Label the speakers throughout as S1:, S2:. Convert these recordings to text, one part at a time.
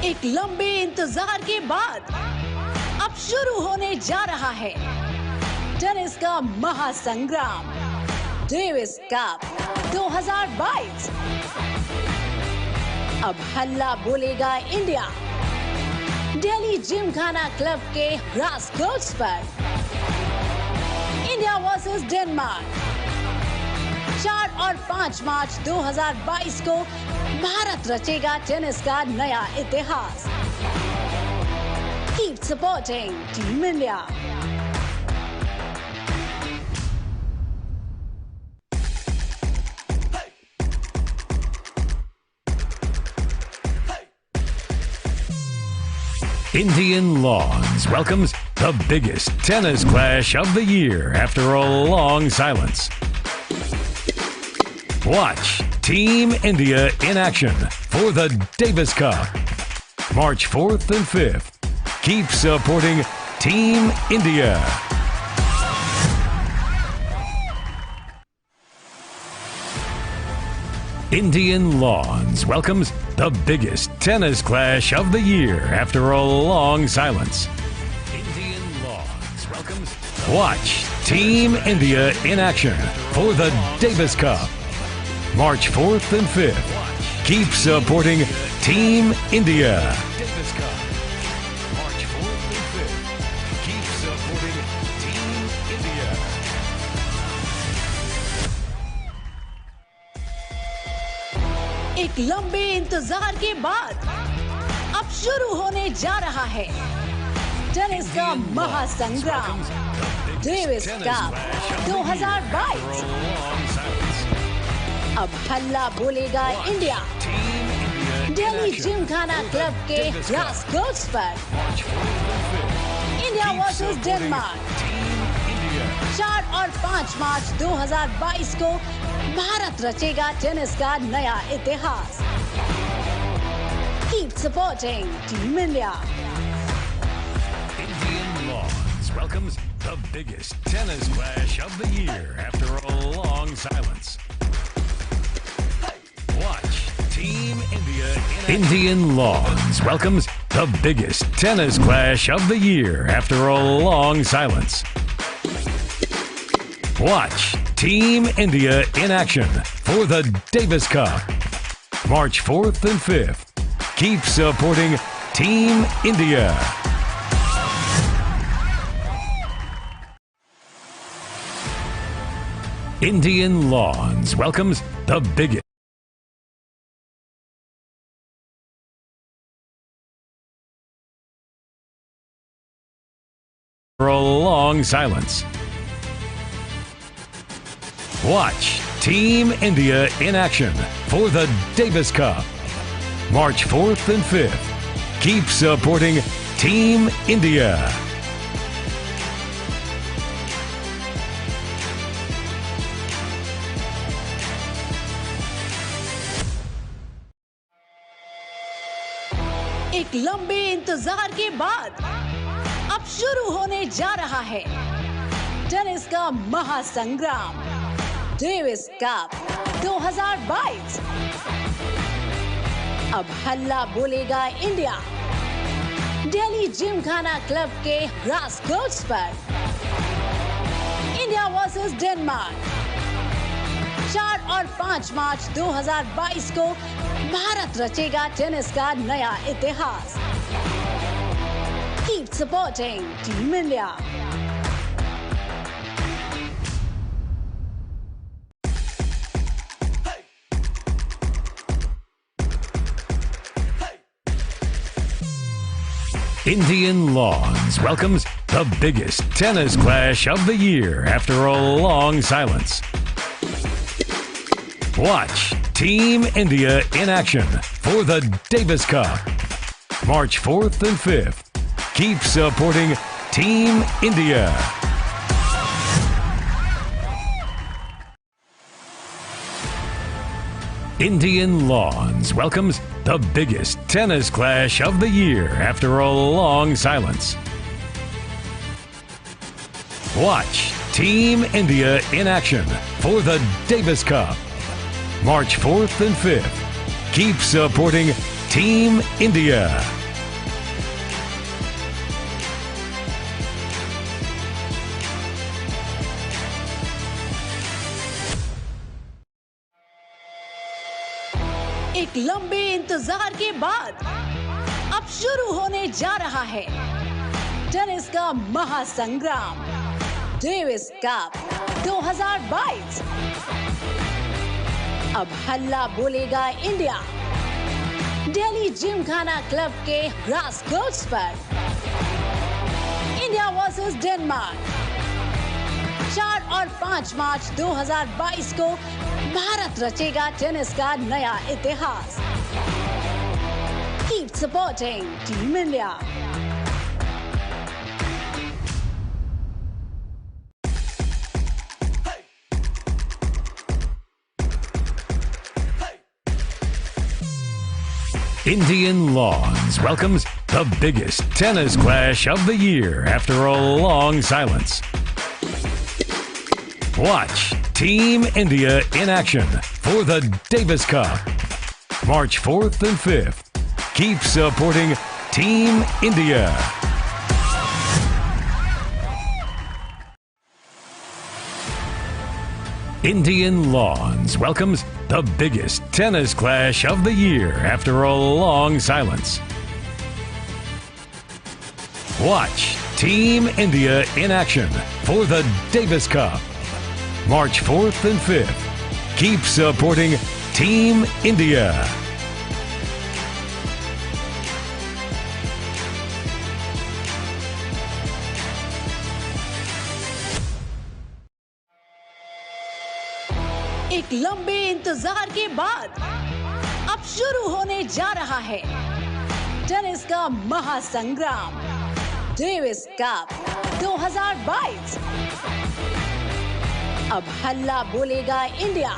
S1: एक लंबे इंतजार के बाद अब शुरू होने जा रहा है टेनिस का महासंग्राम, डेविस कप 2022। अब हल्ला बोलेगा इंडिया दिल्ली जिमखाना क्लब के ग्रास कोर्ट्स पर। इंडिया वर्सेस डेनमार्क 4 और 5 मार्च 2022 को भारत रचेगा टेनिस का नया इतिहास। Keep supporting Team India.
S2: Indian Lawns welcomes the biggest tennis clash of the year after a long silence. Watch Team India in action for the Davis Cup, March 4th and 5th. Keep supporting Team India. Indian Lawns welcomes the biggest tennis clash of the year after a long silence. Indian Lawns welcomes. Watch Team India in action for the Davis Cup, March 4th and 5th. Keep supporting Team India. Davis Cup, March 4th and 5th. Keep supporting Team India.
S1: एक लंबे इंतजार के बाद अब शुरू होने जा रहा है टेनिस का महासंग्राम, डेविस कप 2022। अब हल्ला बोलेगा इंडिया दिल्ली जिमखाना क्लब के ग्रास कोर्ट्स पर। इंडिया वर्सेस डेनमार्क 4 और 5 मार्च 2022 को भारत रचेगा टेनिस का नया इतिहास। Keep supporting Team India.
S2: Indian Lawns welcomes the biggest tennis clash of the year after a long silence. Watch Team India in action. Indian Lawns welcomes the biggest tennis clash of the year after a long silence. Watch Team India in action for the Davis Cup, March 4th and 5th. Keep supporting Team India. Indian Lawns welcomes the biggest. For a long silence. Watch Team India in action for the Davis Cup, March 4th and 5th. Keep supporting Team India.
S1: एक लंबे इंतजार के बाद अब शुरू होने जा रहा है टेनिस का महासंग्राम, डेविस कप 2022। अब हल्ला बोलेगा इंडिया दिल्ली जिमखाना क्लब के ग्रास कोर्ट्स पर। इंडिया वर्सेस डेनमार्क 4 और 5 मार्च 2022 को भारत रचेगा टेनिस का नया इतिहास। Keep supporting Team India.
S2: Indian Lawns welcomes the biggest tennis clash of the year after a long silence. Watch Team India in action for the Davis Cup, March 4th and 5th. Keep supporting Team India. Indian Lawns welcomes the biggest tennis clash of the year after a long silence. Watch Team India in action for the Davis Cup, March 4th and 5th. Keep supporting Team India.
S1: एक लंबे इंतजार के बाद अब शुरू होने जा रहा है टेनिस का महासंग्राम, डेविस कप 2022। अब हल्ला बोलेगा इंडिया। दिल्ली जिमखाना क्लब के ग्रास कोर्ट्स पर इंडिया वर्सेस डेनमार्क 4 और 5 मार्च 2022 को भारत रचेगा टेनिस का नया इतिहास। Keep supporting Team India.
S2: Indian Lawns welcomes the biggest tennis clash of the year after a long silence. Watch Team India in action for the Davis Cup, March 4th and 5th. Keep supporting Team India. Indian Lawns welcomes the biggest tennis clash of the year after a long silence. Watch Team India in action for the Davis Cup, March 4th and 5th. Keep supporting Team India.
S1: एक लंबे इंतजार के बाद अब शुरू होने जा रहा है टेनिस का महासंग्राम, डेविस कप 2022। अब हल्ला बोलेगा इंडिया।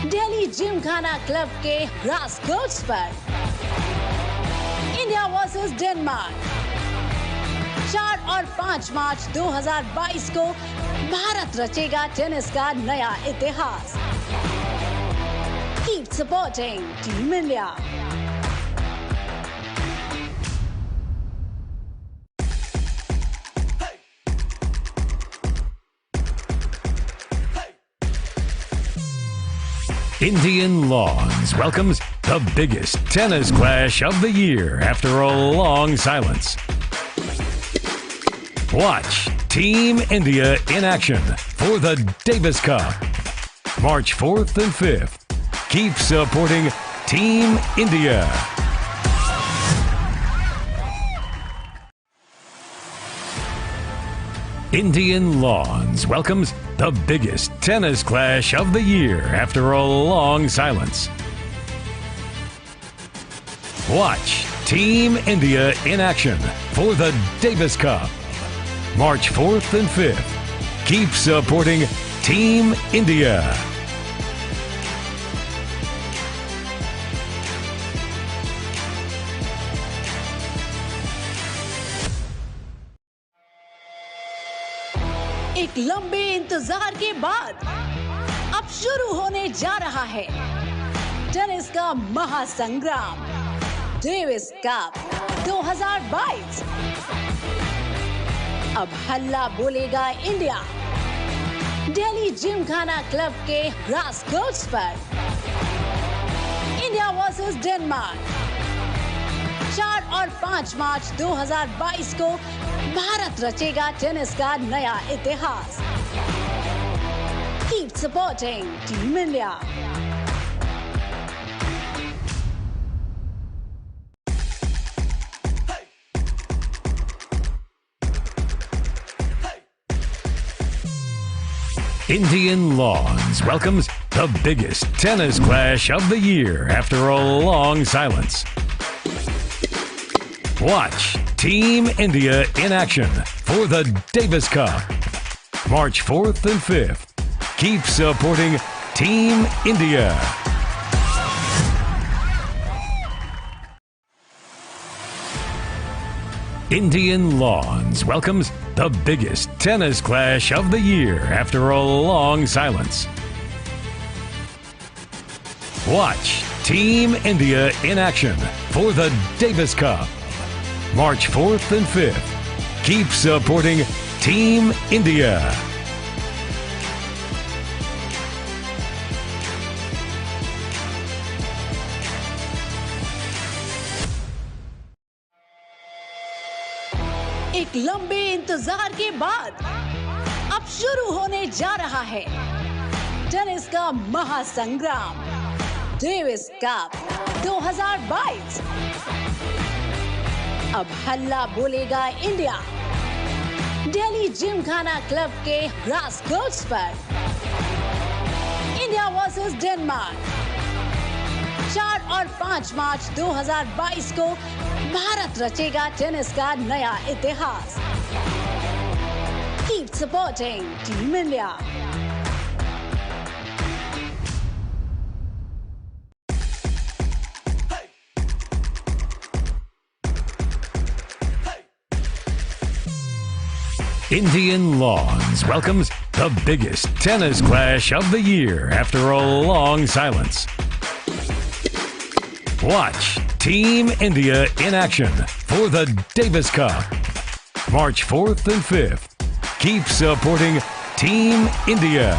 S1: दिल्ली जिमखाना क्लब के ग्रास कोर्ट्स पर इंडिया वर्सेस डेनमार्क 4 और 5 मार्च 2022 को भारत रचेगा टेनिस का नया इतिहास। Keep supporting Team India.
S2: Indian Lawns welcomes the biggest tennis clash of the year after a long silence. Watch Team India in action for the Davis Cup, March 4th and 5th. Keep supporting Team India. Indian Lawns welcomes the biggest tennis clash of the year after a long silence. Watch Team India in action for the Davis Cup, March 4th and 5th. Keep supporting Team India.
S1: एक लंबे इंतजार के बाद अब शुरू होने जा रहा है टेनिस का महासंग्राम, डेविस कप 2022। अब हल्ला बोलेगा इंडिया। दिल्ली जिमखाना क्लब के ग्रास कोर्ट्स पर इंडिया वर्सेस डेनमार्क 4 और 5 मार्च 2022 को भारत रचेगा टेनिस का नया इतिहास। Keep supporting Team India.
S2: Indian Lawns welcomes the biggest tennis clash of the year after a long silence. Watch Team India in action for the Davis Cup, March 4th and 5th. Keep supporting Team India. Indian Lawns welcomes the biggest tennis clash of the year after a long silence. Watch Team India in action for the Davis Cup. March 4th and 5th. Keep supporting Team India.
S1: एक लंबे इंतजार के बाद अब शुरू होने जा रहा है टेनिस का महासंग्राम, डेविस कप 2022। अब हल्ला बोलेगा इंडिया। दिल्ली जिमखाना क्लब के ग्रास कोर्ट्स पर इंडिया वर्सेस डेनमार्क 4 और 5 मार्च 2022 को भारत रचेगा टेनिस का नया इतिहास। Keep supporting Team India.
S2: Indian Lawns welcomes the biggest tennis clash of the year after a long silence. Watch Team India in action for the Davis Cup. March 4th and 5th. Keep supporting Team India.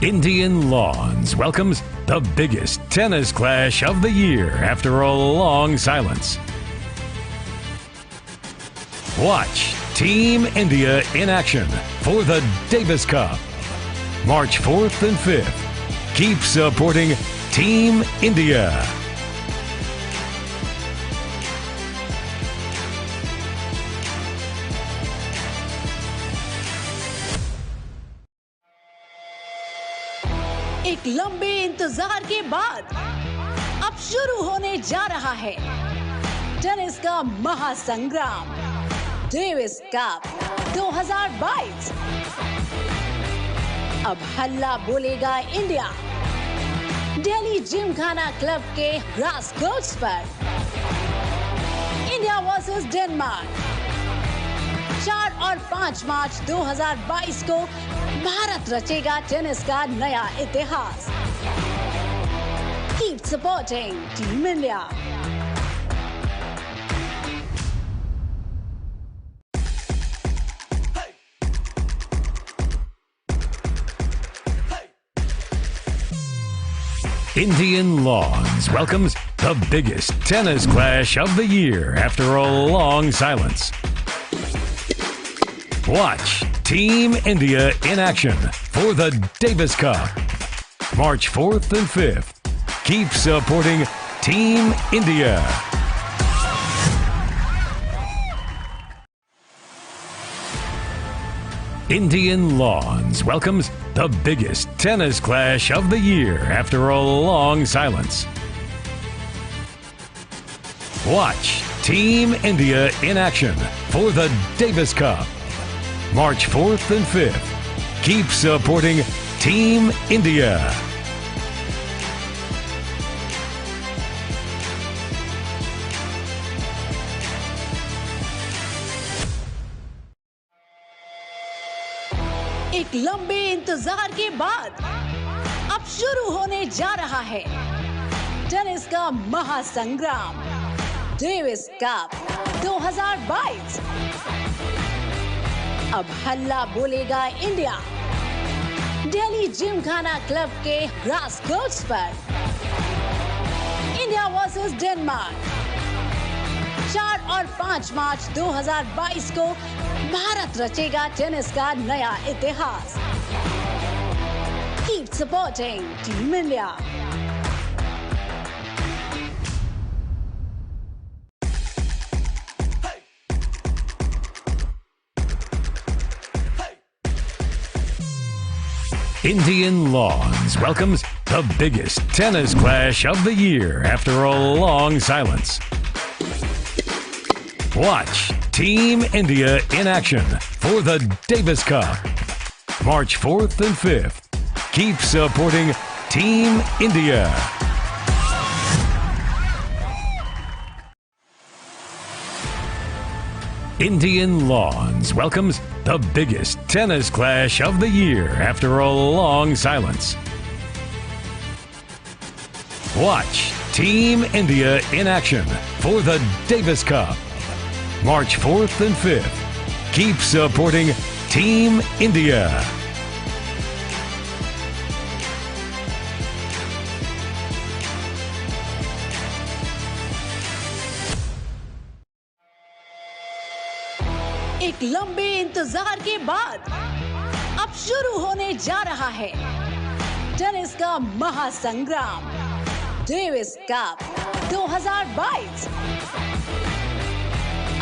S2: Indian Lawns welcomes the biggest tennis clash of the year after a long silence. Watch Team India in action for the Davis Cup. March 4th and 5th. Keep supporting Team India.
S1: एक लंबे इंतजार के बाद अब शुरू होने जा रहा है टेनिस का महासंग्राम, डेविस कप 2022। अब हल्ला बोलेगा इंडिया। दिल्ली जिमखाना क्लब के ग्रास कोर्ट्स पर इंडिया वर्सेस डेनमार्क 4 और 5 मार्च 2022 को भारत रचेगा टेनिस का नया इतिहास। Keep supporting Team India.
S2: Indian Lawns welcomes the biggest tennis clash of the year after a long silence. Watch Team India in action for the Davis Cup. March 4th and 5th. Keep supporting Team India. Indian Lawns welcomes the biggest tennis clash of the year after a long silence. Watch Team India in action for the Davis Cup. March 4th and 5th. Keep supporting Team India.
S1: एक लंबे इंतजार के बाद अब शुरू होने जा रहा है टेनिस का महासंग्राम, डेविस कप 2022। अब हल्ला बोलेगा इंडिया। दिल्ली जिमखाना क्लब के ग्रास कोर्ट्स पर इंडिया वर्सेस डेनमार्क 4 और 5 मार्च 2022 को भारत रचेगा टेनिस का नया इतिहास। Keep supporting Team India.
S2: Indian Lawns welcomes the biggest tennis clash of the year after a long silence. Watch Team India in action for the Davis Cup. March 4th and 5th. Keep supporting Team India. Indian Lawns welcomes the biggest tennis clash of the year after a long silence. Watch Team India in action for the Davis Cup, March 4th and 5th. Keep supporting Team India.
S1: एक लंबे इंतजार के बाद अब शुरू होने जा रहा है टेनिस का महासंग्राम, डेविस कप 2022।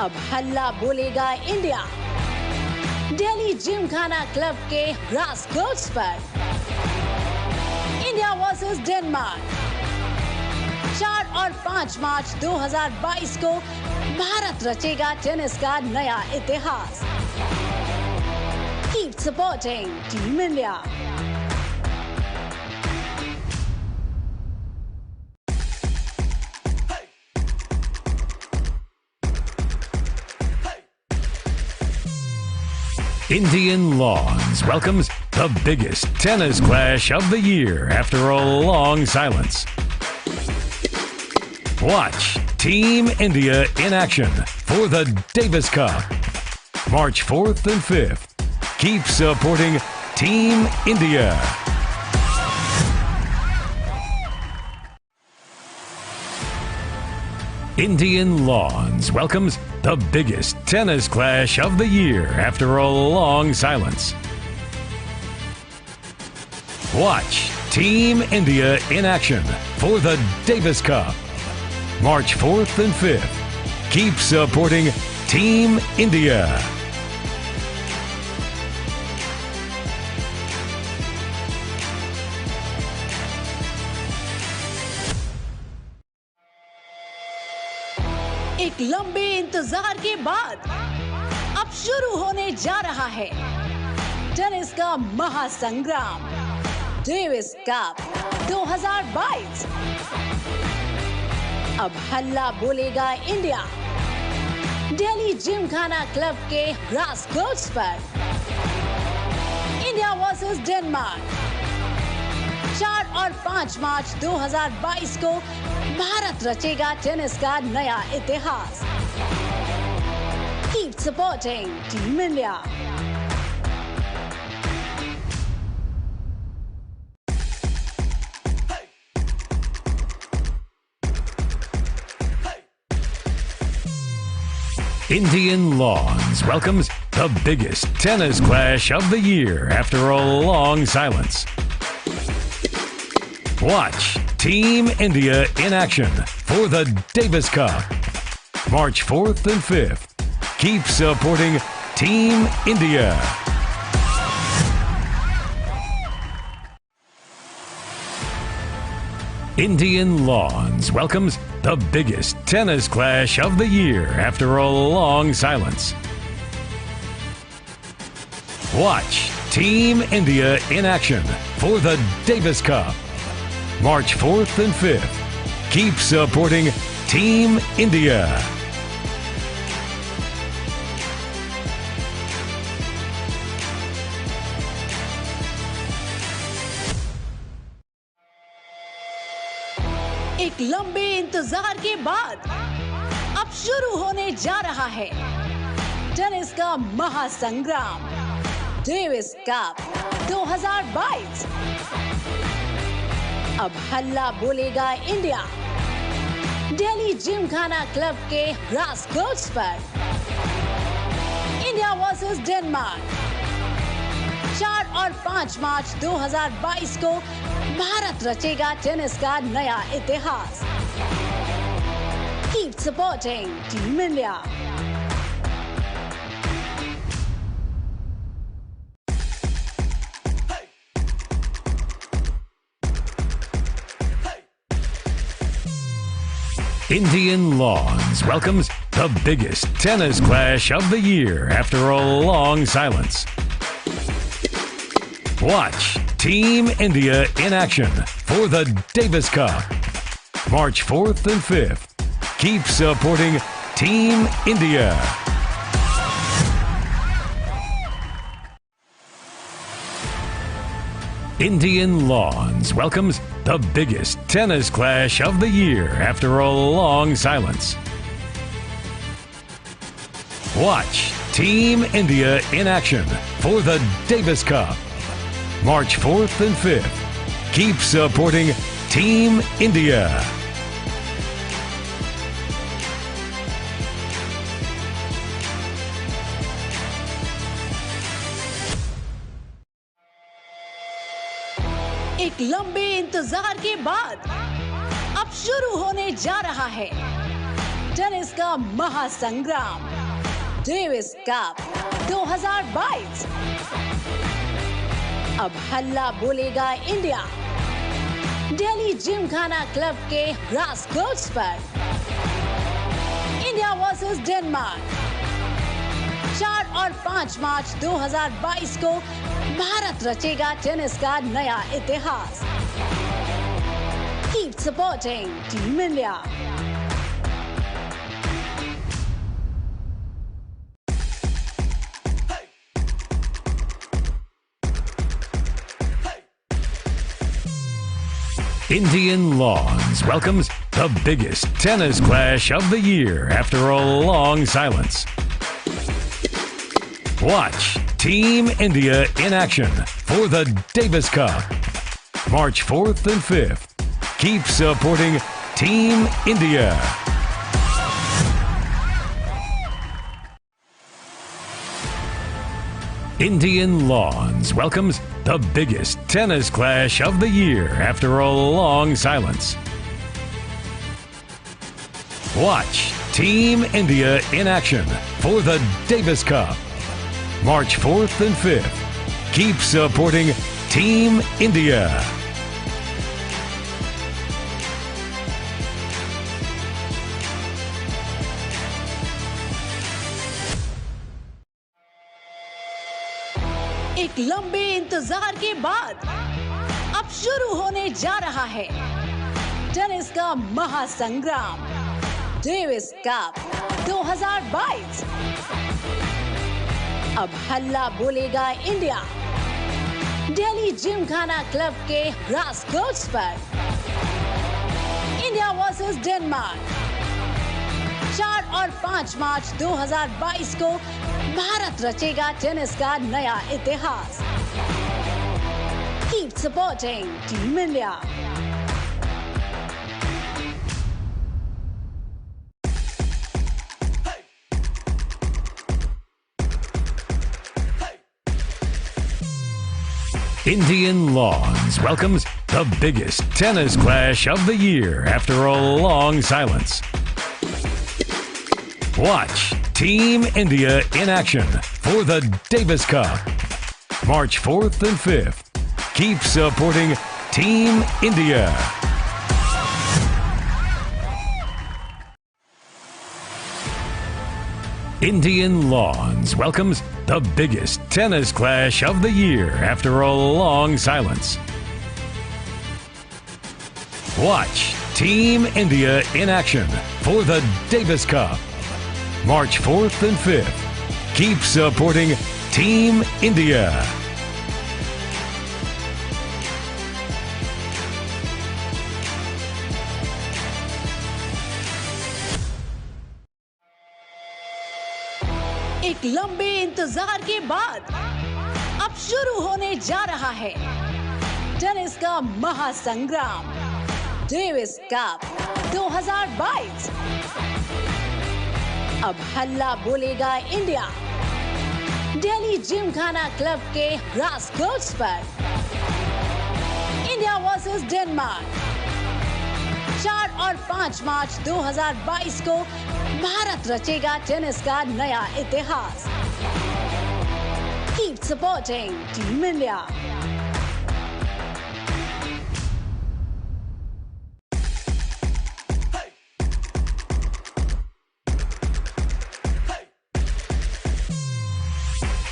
S1: अब हल्ला बोलेगा इंडिया। दिल्ली जिमखाना क्लब के ग्रास कोर्ट्स पर इंडिया वर्सेस डेनमार्क 4 और 5 मार्च 2022 को भारत रचेगा टेनिस का नया इतिहास। Keep supporting Team India.
S2: Indian Lawns welcomes the biggest tennis clash of the year after a long silence. Watch Team India in action for the Davis Cup, March 4th and 5th. Keep supporting Team India. Indian Lawns welcomes the biggest tennis clash of the year after a long silence. Watch Team India in action for the Davis Cup, March 4th and 5th. Keep supporting Team India.
S1: एक लंबे इंतजार के बाद अब शुरू होने जा रहा है टेनिस का महासंग्राम, डेविस कप 2022। अब हल्ला बोलेगा इंडिया। दिल्ली जिमखाना क्लब के ग्रास कोर्ट्स पर इंडिया वर्सेस डेनमार्क 4 और 5 मार्च 2022 को भारत रचेगा टेनिस का नया इतिहास। Keep supporting Team India.
S2: Indian Lawns welcomes the biggest tennis clash of the year after a long silence. Watch Team India in action for the Davis Cup, March 4th and 5th. Keep supporting Team India. Indian Lawns welcomes the biggest tennis clash of the year after a long silence. Watch Team India in action for the Davis Cup, March 4th and 5th. Keep supporting Team India.
S1: एक लंबे इंतजार के बाद अब शुरू होने जा रहा है टेनिस का महासंग्राम, डेविस कप 2022। अब हल्ला बोलेगा इंडिया। दिल्ली जिमखाना क्लब के ग्रास कोर्ट्स पर इंडिया वर्सेस डेनमार्क 4 और 5 मार्च 2022 को भारत रचेगा टेनिस का नया इतिहास। Keep supporting Team India.
S2: Indian Lawns welcomes the biggest tennis clash of the year after a long silence. Watch Team India in action for the Davis Cup, March 4th and 5th. Keep supporting Team India. Indian Lawns welcomes the biggest tennis clash of the year after a long silence. Watch Team India in action for the Davis Cup, March 4th and 5th. Keep supporting Team India.
S1: एक लंबे इंतजार के बाद अब शुरू होने जा रहा है टेनिस का महासंग्राम, डेविस कप 2022। अब हल्ला बोलेगा इंडिया, दिल्ली जिमखाना क्लब के ग्रास कोर्ट्स पर। इंडिया वर्सेस डेनमार्क 4 और 5 मार्च 2022 को भारत रचेगा टेनिस का नया इतिहास। Keep supporting Team India.
S2: Indian Lawns welcomes the biggest tennis clash of the year after a long silence. Watch Team India in action for the Davis Cup, March 4th and 5th. Keep supporting Team India. Indian Lawns welcomes the biggest tennis clash of the year after a long silence. Watch Team India in action for the Davis Cup, March 4th and 5th. Keep supporting Team India.
S1: एक लंबे इंतजार के बाद अब शुरू होने जा रहा है टेनिस का महासंग्राम, डेविस कप 2022। अब हल्ला बोलेगा इंडिया, दिल्ली जिमखाना क्लब के ग्रास कोर्ट्स पर। इंडिया वर्सेस डेनमार्क 4 और 5 मार्च 2022 को भारत रचेगा टेनिस का नया इतिहास। Keep supporting Team India.
S2: Indian Lawns welcomes the biggest tennis clash of the year after a long silence. Watch Team India in action for the Davis Cup, March 4th and 5th. Keep supporting Team India. Indian Lawns welcomes the biggest tennis clash of the year after a long silence. Watch Team India in action for the Davis Cup, March 4th and 5th. Keep supporting Team India.
S1: एक लंबे इंतजार के बाद अब शुरू होने जा रहा है टेनिस का महासंग्राम, डेविस कप 2022। अब हल्ला बोलेगा इंडिया, दिल्ली जिमखाना क्लब के ग्रास कोर्ट्स पर। इंडिया वर्सेस डेनमार्क 4 और 5 मार्च 2022 को भारत रचेगा टेनिस का नया इतिहास। Keep supporting Team India.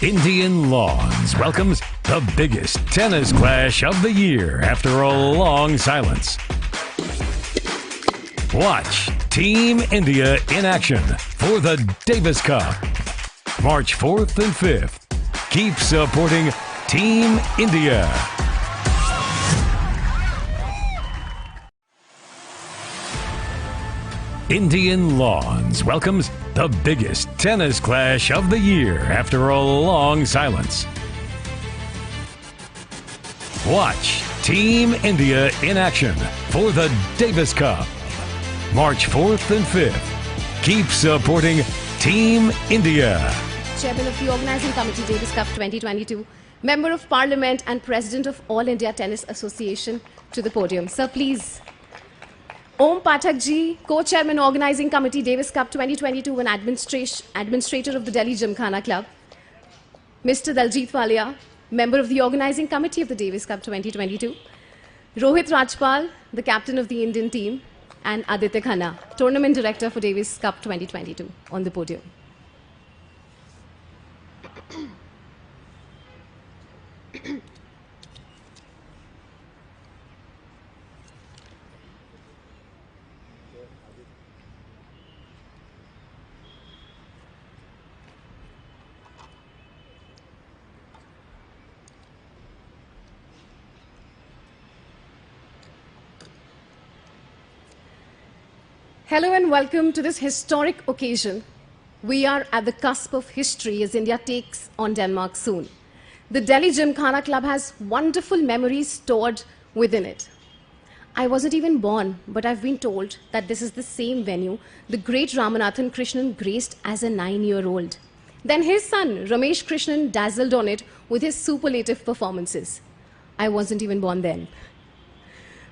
S2: Indian Lawns welcomes the biggest tennis clash of the year after a long silence. Watch Team India in action for the Davis Cup, March 4th and 5th. Keep supporting Team India. Indian Lawns welcomes the biggest tennis clash of the year after a long silence. Watch Team India in action for the Davis Cup, March 4th and 5th. Keep supporting Team India.
S3: Chairman of the Organizing Committee, Davis Cup 2022, Member of Parliament and President of All India Tennis Association, to the podium. Sir, please. Om Pathak ji, Co-Chairman Organizing Committee, Davis Cup 2022 and Administrator of the Delhi Gymkhana Club. Mr. Daljit Walia, Member of the Organizing Committee of the Davis Cup 2022. Rohit Rajpal, the Captain of the Indian team. And Aditya Khanna, Tournament Director for Davis Cup 2022, on the podium. Hello and welcome to this historic occasion. We are at the cusp of history as India takes on Denmark soon. The Delhi Gymkhana Club has wonderful memories stored within it. I wasn't even born, but I've been told that this is the same venue the great Ramanathan Krishnan graced as a 9-year-old. Then his son, Ramesh Krishnan, dazzled on it with his superlative performances. I wasn't even born then.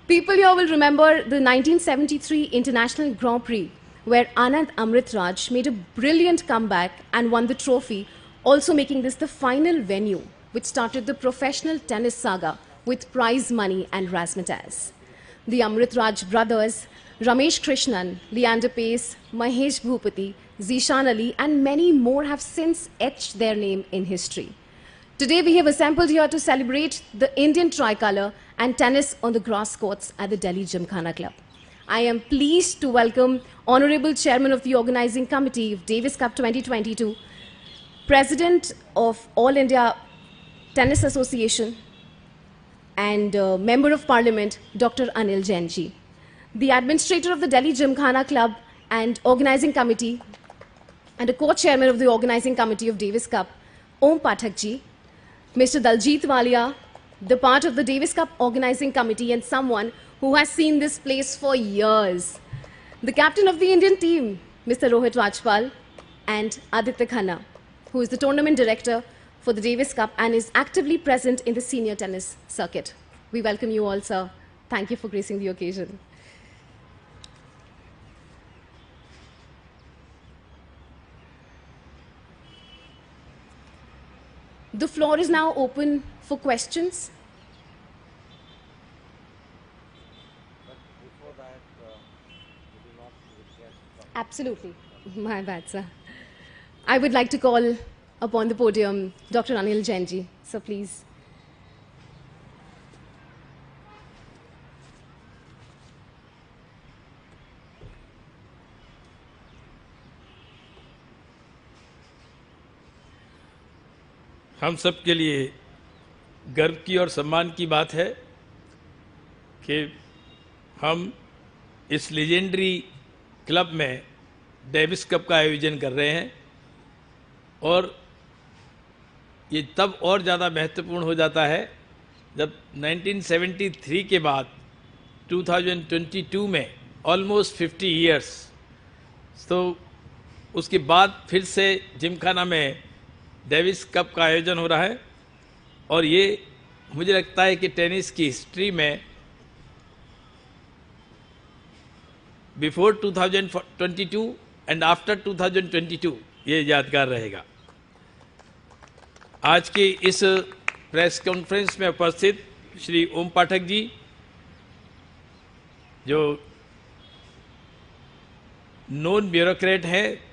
S3: People here will remember the 1973 International Grand Prix, where Anand Amritraj made a brilliant comeback and won the trophy, also making this the final venue, which started the professional tennis saga with prize money and razzmatazz. The Amritraj brothers, Ramesh Krishnan, Leander Pace, Mahesh Bhupati, Zishan Ali, and many more have since etched their name in history. Today we have assembled here to celebrate the Indian tricolour and tennis on the grass courts at the Delhi Gymkhana Club. I am pleased to welcome Honourable Chairman of the Organising Committee of Davis Cup 2022, President of All India Tennis Association, and Member of Parliament, Dr. Anil Jain ji. The Administrator of the Delhi Gymkhana Club and Organising Committee, and a Co-Chairman of the Organising Committee of Davis Cup, Om Pathak ji. Mr. Daljit Walia, the part of the Davis Cup Organizing Committee and someone who has seen this place for years. The captain of the Indian team, Mr. Rohit Rajpal, and Aditya Khanna, who is the tournament director for the Davis Cup and is actively present in the senior tennis circuit. We welcome you all, sir. Thank you for gracing the occasion. The floor is now open for questions.
S4: But before that, we do not request.
S3: Absolutely. My bad, sir. I would like to call upon the podium Dr. Anil Jain ji. So please.
S5: हम सब के लिए गर्व की और सम्मान की बात है कि हम इस लेजेंडरी क्लब में डेविस कप का आयोजन कर रहे हैं और ये तब और ज़्यादा महत्वपूर्ण हो जाता है जब 1973 के बाद 2022 में ऑलमोस्ट 50 इयर्स तो उसके बाद फिर से जिमखाना में डेविस कप का आयोजन हो रहा है और ये मुझे लगता है कि टेनिस की हिस्ट्री में बिफोर 2022 एंड आफ्टर 2022 ये यादगार रहेगा। आज के इस प्रेस कॉन्फ्रेंस में उपस्थित श्री ओम पाठक जी, जो नॉन ब्यूरोक्रेट हैं,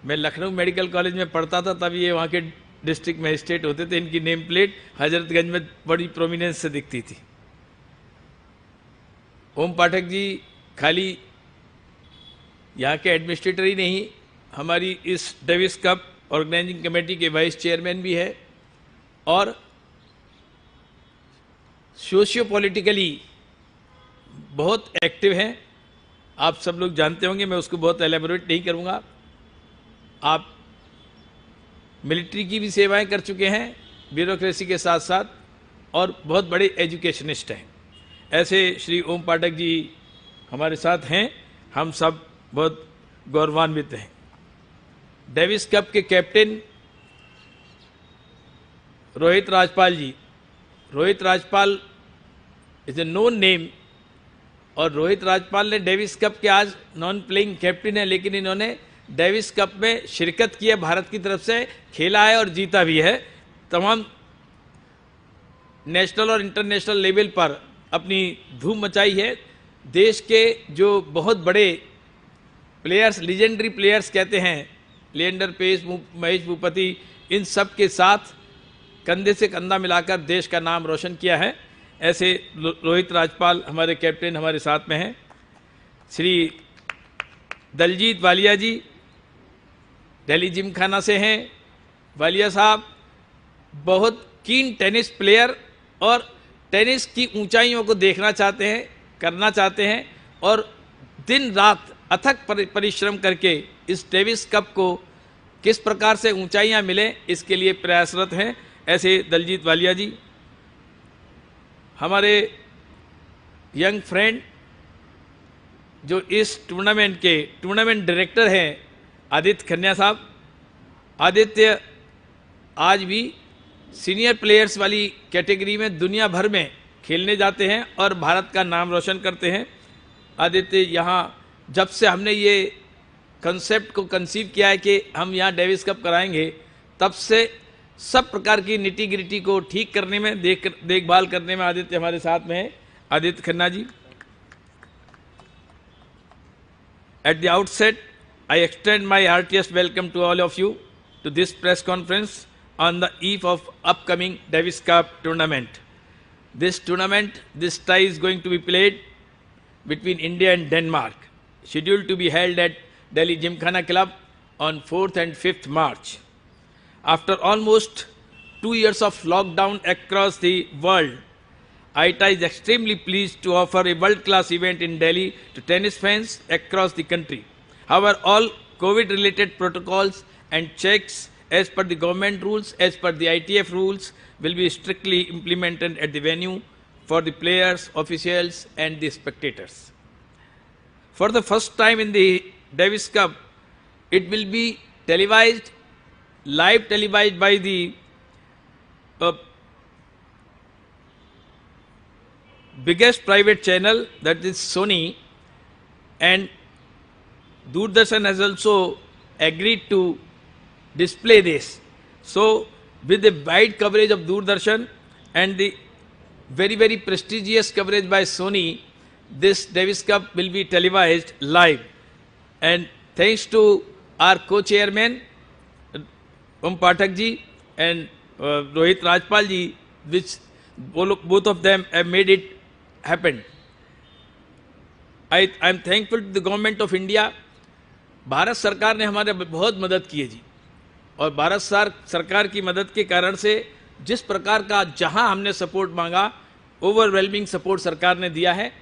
S5: मैं लखनऊ मेडिकल कॉलेज में पढ़ता था, तब ये वहाँ के डिस्ट्रिक्ट मजिस्ट्रेट होते थे। इनकी नेम प्लेट हजरतगंज में बड़ी प्रोमिनेंस से दिखती थी। ओम पाठक जी खाली यहाँ के एडमिनिस्ट्रेटर ही नहीं, हमारी इस डेविस कप ऑर्गेनाइजिंग कमेटी के वाइस चेयरमैन भी है और सोशियो पॉलिटिकली बहुत एक्टिव हैं आप सब लोग जानते होंगे, मैं उसको बहुत एलेबोरेट नहीं करूँगा। आप मिलिट्री की भी सेवाएं कर चुके हैं ब्यूरोक्रेसी के साथ साथ, और बहुत बड़े एजुकेशनिस्ट हैं। ऐसे श्री ओम पाठक जी हमारे साथ हैं, हम सब बहुत गौरवान्वित हैं। डेविस कप के captain Rohit Rajpal ji, Rohit Rajpal is a known name, और रोहित राजपाल ने डेविस कप के आज नॉन प्लेइंग कैप्टन है, लेकिन इन्होंने डेविस कप में शिरकत की है, भारत की तरफ से खेला है और जीता भी है। तमाम नेशनल और इंटरनेशनल लेवल पर अपनी धूम मचाई है। देश के जो बहुत बड़े प्लेयर्स, लीजेंडरी प्लेयर्स कहते हैं, लिएंडर पेस, महेश भूपति, इन सब के साथ कंधे से कंधा मिलाकर देश का नाम रोशन किया है। ऐसे रोहित राजपाल हमारे कैप्टन हमारे साथ में हैं। श्री दलजीत वालिया जी दिल्ली जिमखाना से हैं। वालिया साहब बहुत कीन टेनिस प्लेयर और टेनिस की ऊंचाइयों को देखना चाहते हैं, करना चाहते हैं, और दिन रात अथक परिश्रम करके इस डेविस कप को किस प्रकार से ऊंचाइयां मिले इसके लिए प्रयासरत हैं। ऐसे दलजीत वालिया जी। हमारे यंग फ्रेंड जो इस टूर्नामेंट के टूर्नामेंट डायरेक्टर हैं आदित्य खन्ना साहब। आदित्य आज भी सीनियर प्लेयर्स वाली कैटेगरी में दुनिया भर में खेलने जाते हैं और भारत का नाम रोशन करते हैं। आदित्य यहाँ जब से हमने ये कंसेप्ट को कंसीव किया है कि हम यहाँ डेविस कप कराएंगे, तब से सब प्रकार की निटी ग्रिटी को ठीक करने में, देखभाल करने में आदित्य हमारे साथ में है। Aditya Khanna ji. At the outset, I extend my heartiest welcome to all of you to this press conference on the eve of upcoming Davis Cup tournament. This tournament, this tie is going to be played between India and Denmark, scheduled to be held at Delhi Gymkhana Club on 4th and 5th March. After almost 2 years of lockdown across the world, ITA is extremely pleased to offer a world-class event in Delhi to tennis fans across the country. However, all COVID-related protocols and checks as per the government rules, as per the ITF rules, will be strictly implemented at the venue for the players, officials, and the spectators. For the first time in the Davis Cup, it will be televised, live televised by the biggest private channel, that is Sony, and Doordarshan has also agreed to display this. So with the wide coverage of Doordarshan and the very prestigious coverage by Sony, this Davis Cup will be televised live. And thanks to our co-chairman Om Pathak ji and Rohit Rajpal ji, which both of them have made it happen. I am thankful to the government of India. Bharat सरकार ने हमारे बहुत मदद की है जी, और भारत सरकार की मदद के कारण से जिस प्रकार का जहां हमने सपोर्ट मांगा, ओवरवेलमिंग सपोर्ट सरकार ने दिया है।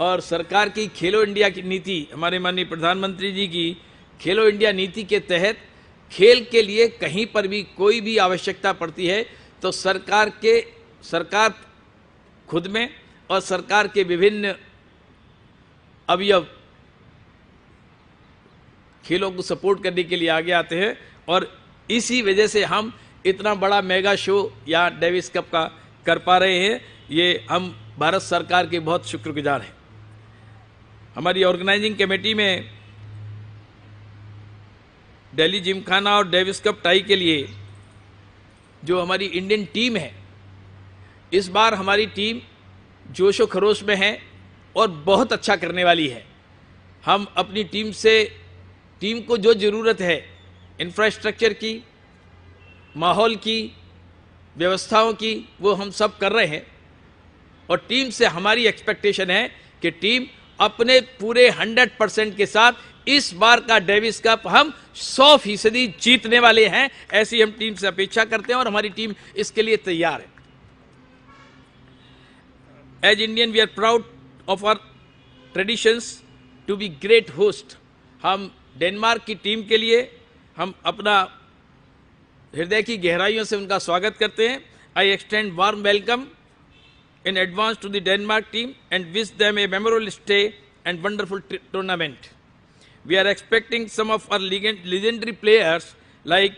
S5: और सरकार की खेलो इंडिया की नीति, हमारे माननीय प्रधानमंत्री जी की खेलो इंडिया नीति के तहत खेल के लिए कहीं पर भी कोई भी आवश्यकता पड़ती है तो सरकार खुद में और सरकार के विभिन्न अवयव खेलों को सपोर्ट करने के लिए आगे आते हैं। और इसी वजह से हम इतना बड़ा मेगा शो या डेविस कप का कर पा रहे हैं। ये हम भारत सरकार के बहुत शुक्रगुजार हैं। हमारी ऑर्गेनाइजिंग कमेटी में दिल्ली जिमखाना और डेविस कप टाई के लिए जो हमारी इंडियन टीम है, इस बार हमारी टीम जोशो खरोश में है और बहुत अच्छा करने वाली है। हम अपनी टीम को जो ज़रूरत है इंफ्रास्ट्रक्चर की, माहौल की, व्यवस्थाओं की, वो हम सब कर रहे हैं। और टीम से हमारी एक्सपेक्टेशन है कि टीम अपने पूरे 100% के साथ इस बार का डेविस कप हम 100% जीतने वाले हैं। ऐसी हम टीम से अपेक्षा करते हैं और हमारी टीम इसके लिए तैयार है। As Indian, we are proud of our traditions to be great host. हम डेनमार्क की टीम के लिए हम अपना हृदय की गहराइयों से उनका स्वागत करते हैं। I extend warm welcome in advance to the Denmark team and wish them a memorable stay and wonderful tournament. We are expecting some of our legendary players like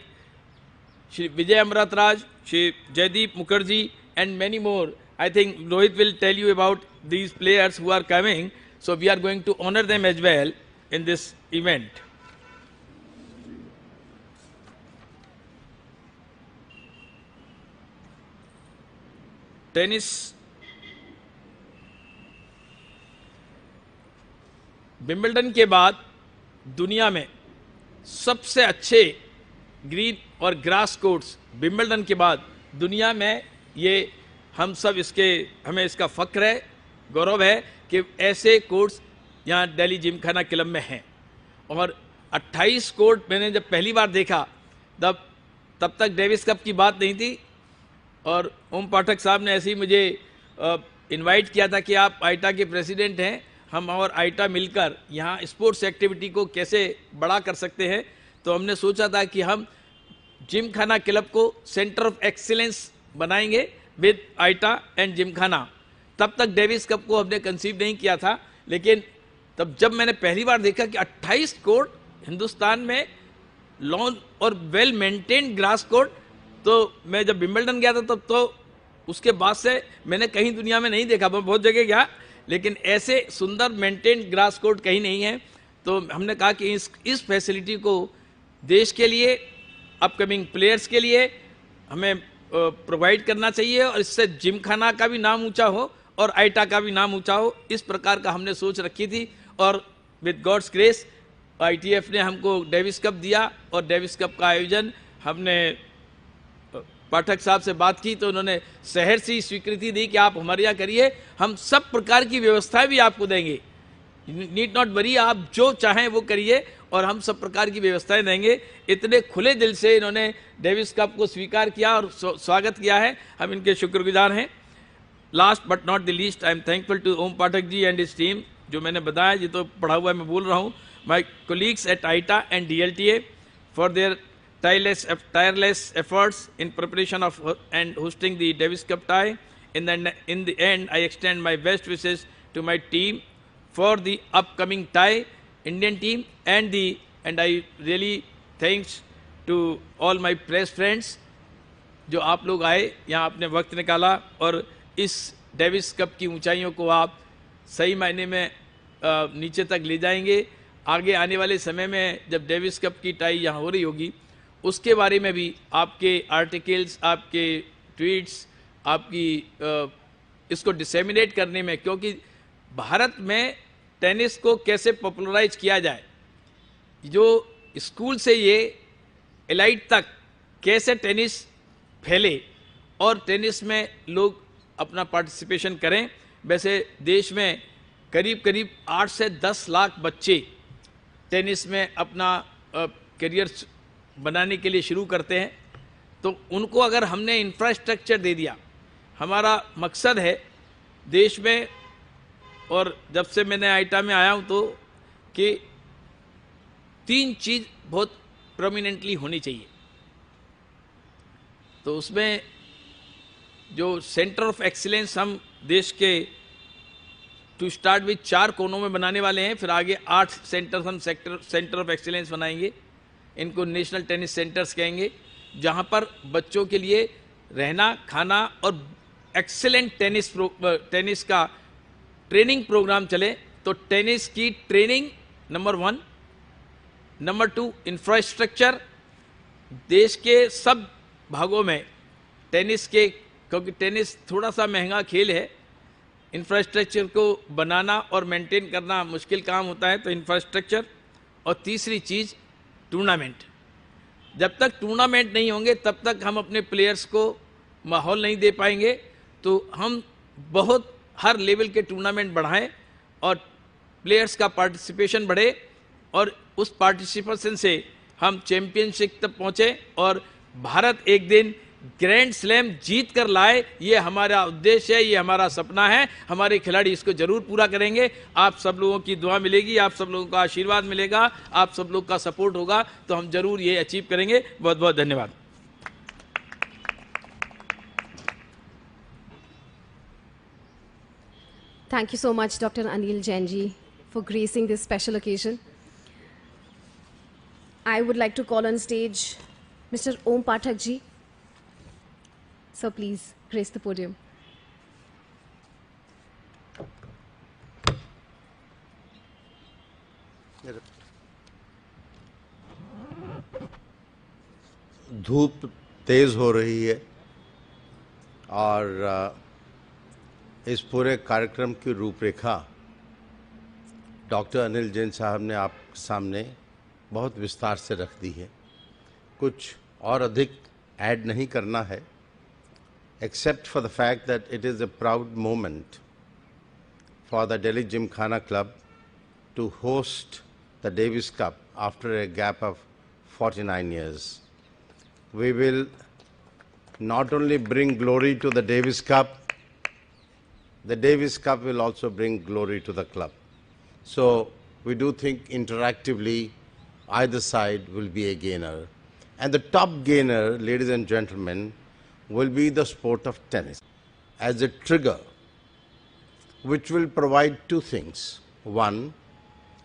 S5: Shri Vijay Amratraj, Shri Jaideep Mukherjee and many more. I think Rohit will tell you about these players who are coming. So we are going to honor them as well in this event. Tennis Wimbledon के बाद दुनिया में सबसे अच्छे green और grass courts Wimbledon के बाद दुनिया में ये हम सब हमें इसका फ़ख्र है, गौरव है कि ऐसे कोर्ट्स यहाँ दिल्ली जिमखाना क्लब में हैं। और 28 कोर्ट मैंने जब पहली बार देखा तब तक डेविस कप की बात नहीं थी और ओम पाठक साहब ने ऐसे ही मुझे इनवाइट किया था कि आप आइटा के प्रेसिडेंट हैं, हम और आइटा मिलकर यहाँ स्पोर्ट्स एक्टिविटी को कैसे बड़ा कर सकते हैं। तो हमने सोचा था कि हम जिमखाना क्लब को सेंटर ऑफ एक्सीलेंस बनाएंगे विद आइटा एंड जिमखाना। तब तक डेविस कप को हमने कंसीव नहीं किया था, लेकिन तब जब मैंने पहली बार देखा कि 28 कोर्ट हिंदुस्तान में लॉन और वेल मेंटेन्ड ग्रास कोर्ट, तो मैं जब विंबलडन गया था तब तो उसके बाद से मैंने कहीं दुनिया में नहीं देखा। मैं बहुत जगह गया लेकिन ऐसे सुंदर मेंटेन ग्रास कोर्ट कहीं नहीं है। तो हमने कहा कि इस फैसिलिटी को देश के लिए, अपकमिंग प्लेयर्स के लिए हमें प्रोवाइड करना चाहिए और इससे जिमखाना का भी नाम ऊंचा हो और आइटा का भी नाम ऊंचा हो। इस प्रकार का हमने सोच रखी थी और विद गॉड्स ग्रेस ITF ने हमको डेविस कप दिया और डेविस कप का आयोजन हमने पाठक साहब से बात की तो उन्होंने शहर से स्वीकृति दी कि आप हमारे यहाँ करिए, हम सब प्रकार की व्यवस्थाएं भी आपको देंगे, नीड नॉट वरी, आप जो चाहें वो करिए और हम सब प्रकार की व्यवस्थाएं देंगे। इतने खुले दिल से इन्होंने डेविस कप को स्वीकार किया और स्वागत किया है, हम इनके शुक्रगुजार हैं। Last but not the least, I am thankful to Om Pathak ji and his team. जो मैंने बताया ये तो पढ़ा हुआ है, मैं बोल रहा हूँ। My colleagues at AITA and DLTA for their tireless efforts in preparation of and hosting the Davis Cup tie. In the end, I extend my best wishes to my team for the upcoming tie, Indian team, and I really thanks to all my press friends जो आप लोग आए यहाँ, आपने वक्त निकाला और इस डेविस कप की ऊंचाइयों को आप सही मायने में नीचे तक ले जाएंगे। आगे आने वाले समय में जब डेविस कप की टाई यहाँ हो रही होगी उसके बारे में भी आपके आर्टिकल्स, आपके ट्वीट्स, आपकी इसको डिसेमिनेट करने में, क्योंकि भारत में टेनिस को कैसे पॉपुलराइज किया जाए, जो स्कूल से ये एलाइट तक कैसे टेनिस फैले और टेनिस में लोग अपना पार्टिसिपेशन करें। वैसे देश में करीब करीब 8 से 10 लाख बच्चे टेनिस में अपना करियर बनाने के लिए शुरू करते हैं, तो उनको अगर हमने इंफ्रास्ट्रक्चर दे दिया, हमारा मकसद है देश में, और जब से मैंने आइटा में आया हूँ तो कि 3 चीज़ बहुत प्रोमिनेंटली होनी चाहिए। तो उसमें जो सेंटर ऑफ एक्सीलेंस हम देश के टू स्टार्ट विथ 4 कोनों में बनाने वाले हैं, फिर आगे 8 सेंटर हम सेंटर ऑफ एक्सीलेंस बनाएंगे। इनको नेशनल टेनिस सेंटर्स कहेंगे, जहां पर बच्चों के लिए रहना, खाना और एक्सेलेंट टेनिस का ट्रेनिंग प्रोग्राम चले। तो टेनिस की ट्रेनिंग नंबर 1, नंबर 2 इंफ्रास्ट्रक्चर। देश के सब भागों में टेनिस के, क्योंकि टेनिस थोड़ा सा महंगा खेल है, इंफ्रास्ट्रक्चर को बनाना और मेंटेन करना मुश्किल काम होता है, तो इंफ्रास्ट्रक्चर। और तीसरी चीज़ टूर्नामेंट। जब तक टूर्नामेंट नहीं होंगे तब तक हम अपने प्लेयर्स को माहौल नहीं दे पाएंगे। तो हम बहुत हर लेवल के टूर्नामेंट बढ़ाएं और प्लेयर्स का पार्टिसिपेशन बढ़े और उस पार्टिसिपेशन से हम चैंपियनशिप तक पहुँचे और भारत एक दिन ग्रैंड स्लैम जीत कर लाए, ये हमारा उद्देश्य है, ये हमारा सपना है। हमारे खिलाड़ी इसको जरूर पूरा करेंगे। आप सब लोगों की दुआ मिलेगी, आप सब लोगों का आशीर्वाद मिलेगा, आप सब लोग का सपोर्ट होगा तो हम जरूर ये अचीव करेंगे। बहुत बहुत धन्यवाद।
S3: Thank you so much, Dr. Anil Jain ji, for gracing this special occasion. I would like to call on stage Mr. Om Pathak ji. So please grace the podium.
S4: धूप तेज हो रही है और इस पूरे कार्यक्रम की रूपरेखा डॉक्टर अनिल जैन साहब ने आप सामने बहुत विस्तार से रख दी है। कुछ और अधिक ऐड नहीं करना है, except for the fact that it is a proud moment for the Delhi Gymkhana Club to host the Davis Cup after a gap of 49 years. We will not only bring glory to the Davis Cup will also bring glory to the club. So we do think interactively either side will be a gainer. And the top gainer, ladies and gentlemen, will be the sport of tennis as a trigger which will provide two things. One,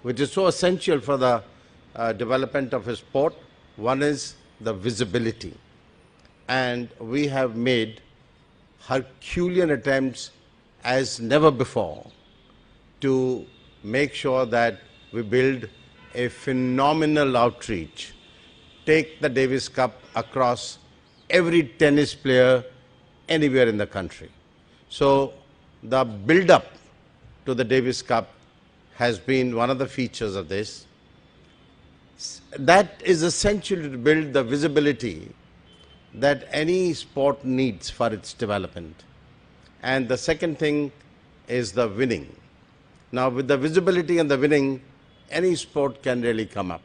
S4: which is so essential for the development of a sport. One is the visibility. And we have made Herculean attempts as never before to make sure that we build a phenomenal outreach. Take the Davis Cup across every tennis player anywhere in the country. So the build-up to the Davis Cup has been one of the features of this. That is essential to build the visibility that any sport needs for its development. And the second thing is the winning. Now with the visibility and the winning, any sport can really come up.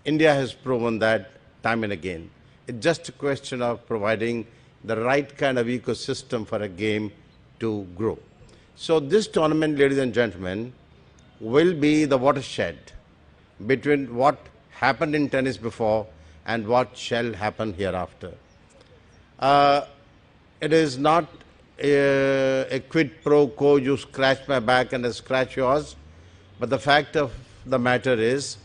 S4: India has proven that time and again. It's just a question of providing the right kind of ecosystem for a game to grow. So this tournament, ladies and gentlemen, will be the watershed between what happened in tennis before and what shall happen hereafter. It is not a quid pro quo, you scratch my back and I scratch yours, but the fact of the matter is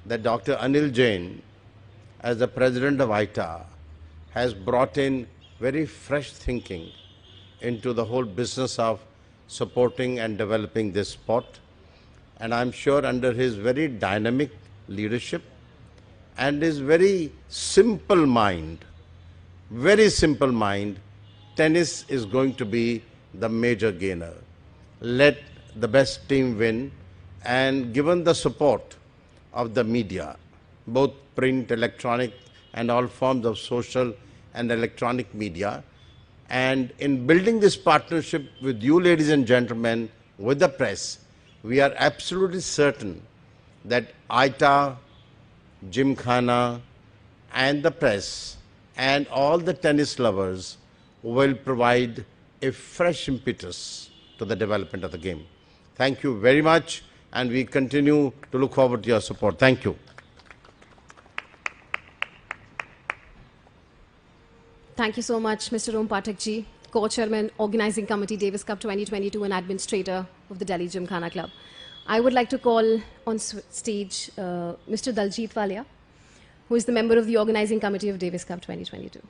S4: that Dr. Anil Jain, as the president of ITA, has brought in very fresh thinking into the whole business of supporting and developing this sport. And I'm sure under his very dynamic leadership and his very simple mind, tennis is going to be the major gainer. Let the best team win, and given the support of the media, both print, electronic, and all forms of social and electronic media, and in building this partnership with you, ladies and gentlemen, with the press, we are absolutely certain that ITA, Gymkhana, and the press, and all the tennis lovers will provide a fresh impetus to the development of the game. Thank you very much, and we continue to look forward to your support. Thank you.
S3: Thank you so much, Mr. Om Pathak ji, Co-Chairman, Organizing Committee, Davis Cup 2022 and Administrator of the Delhi Gymkhana Club. I would like to call on stage Mr. Daljit Walia, who is the member of the Organizing Committee of Davis Cup 2022.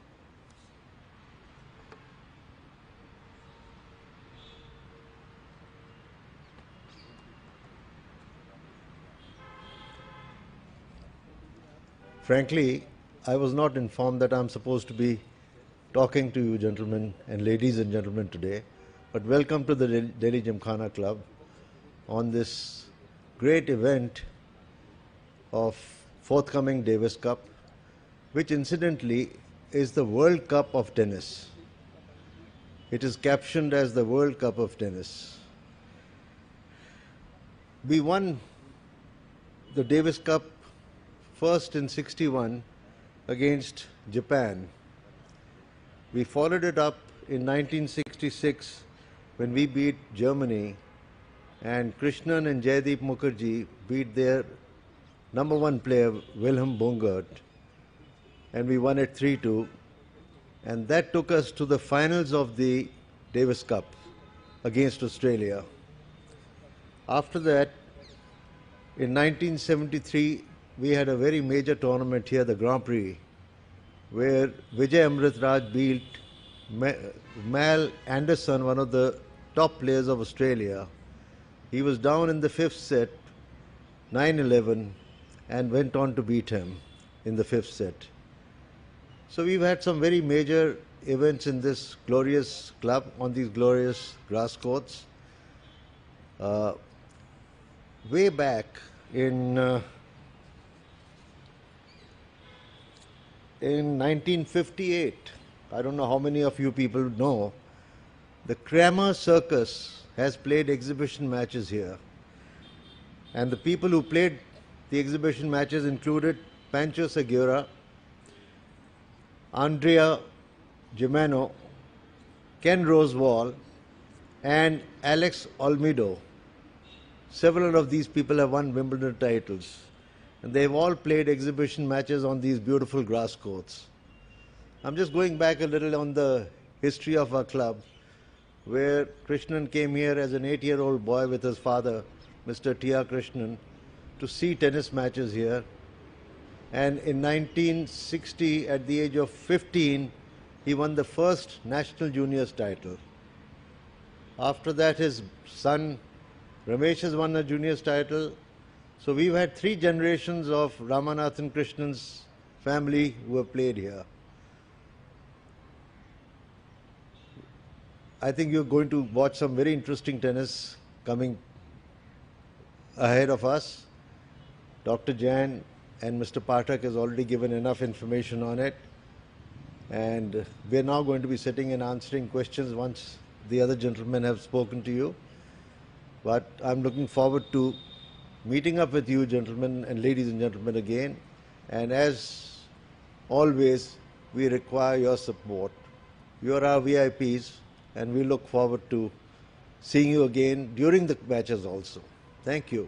S6: Frankly, I was not informed that I'm supposed to be talking to you gentlemen and ladies and gentlemen today, but welcome to the Delhi Gymkhana Club on this great event of forthcoming Davis Cup, which incidentally is the World Cup of tennis. It is captioned as the World Cup of tennis. We won the Davis Cup first in '61 against Japan. We followed it up in 1966 when we beat Germany, and Krishnan and Jaideep Mukherjee beat their number one player, Wilhelm Bongert, and we won it 3-2. And that took us to the finals of the Davis Cup against Australia. After that, in 1973, we had a very major tournament here, the Grand Prix, where Vijay Amritraj beat Mal Anderson, one of the top players of Australia. He was down in the fifth set, 9-11, and went on to beat him in the fifth set. So we've had some very major events in this glorious club on these glorious grass courts. Way back in 1958, I don't know how many of you people know, the Kramer Circus has played exhibition matches here. And the people who played the exhibition matches included Pancho Segura, Andrea Gimeno, Ken Rosewall, and Alex Olmedo. Several of these people have won Wimbledon titles, and they've all played exhibition matches on these beautiful grass courts. I'm just going back a little on the history of our club, where Krishnan came here as an 8-year-old boy with his father, Mr. T.R. Krishnan, to see tennis matches here. And in 1960, at the age of 15, he won the first national juniors title. After that, his son Ramesh has won a juniors title. So we've had 3 generations of Ramanathan Krishnan's family who have played here. I think you're going to watch some very interesting tennis coming ahead of us. Dr. Jain and Mr. Pathak has already given enough information on it. And we're now going to be sitting and answering questions once the other gentlemen have spoken to you. But I'm looking forward to meeting up with you, gentlemen and ladies and gentlemen, again. And as always, we require your support. You are our VIPs, and we look forward to seeing you again during the matches also. Thank you.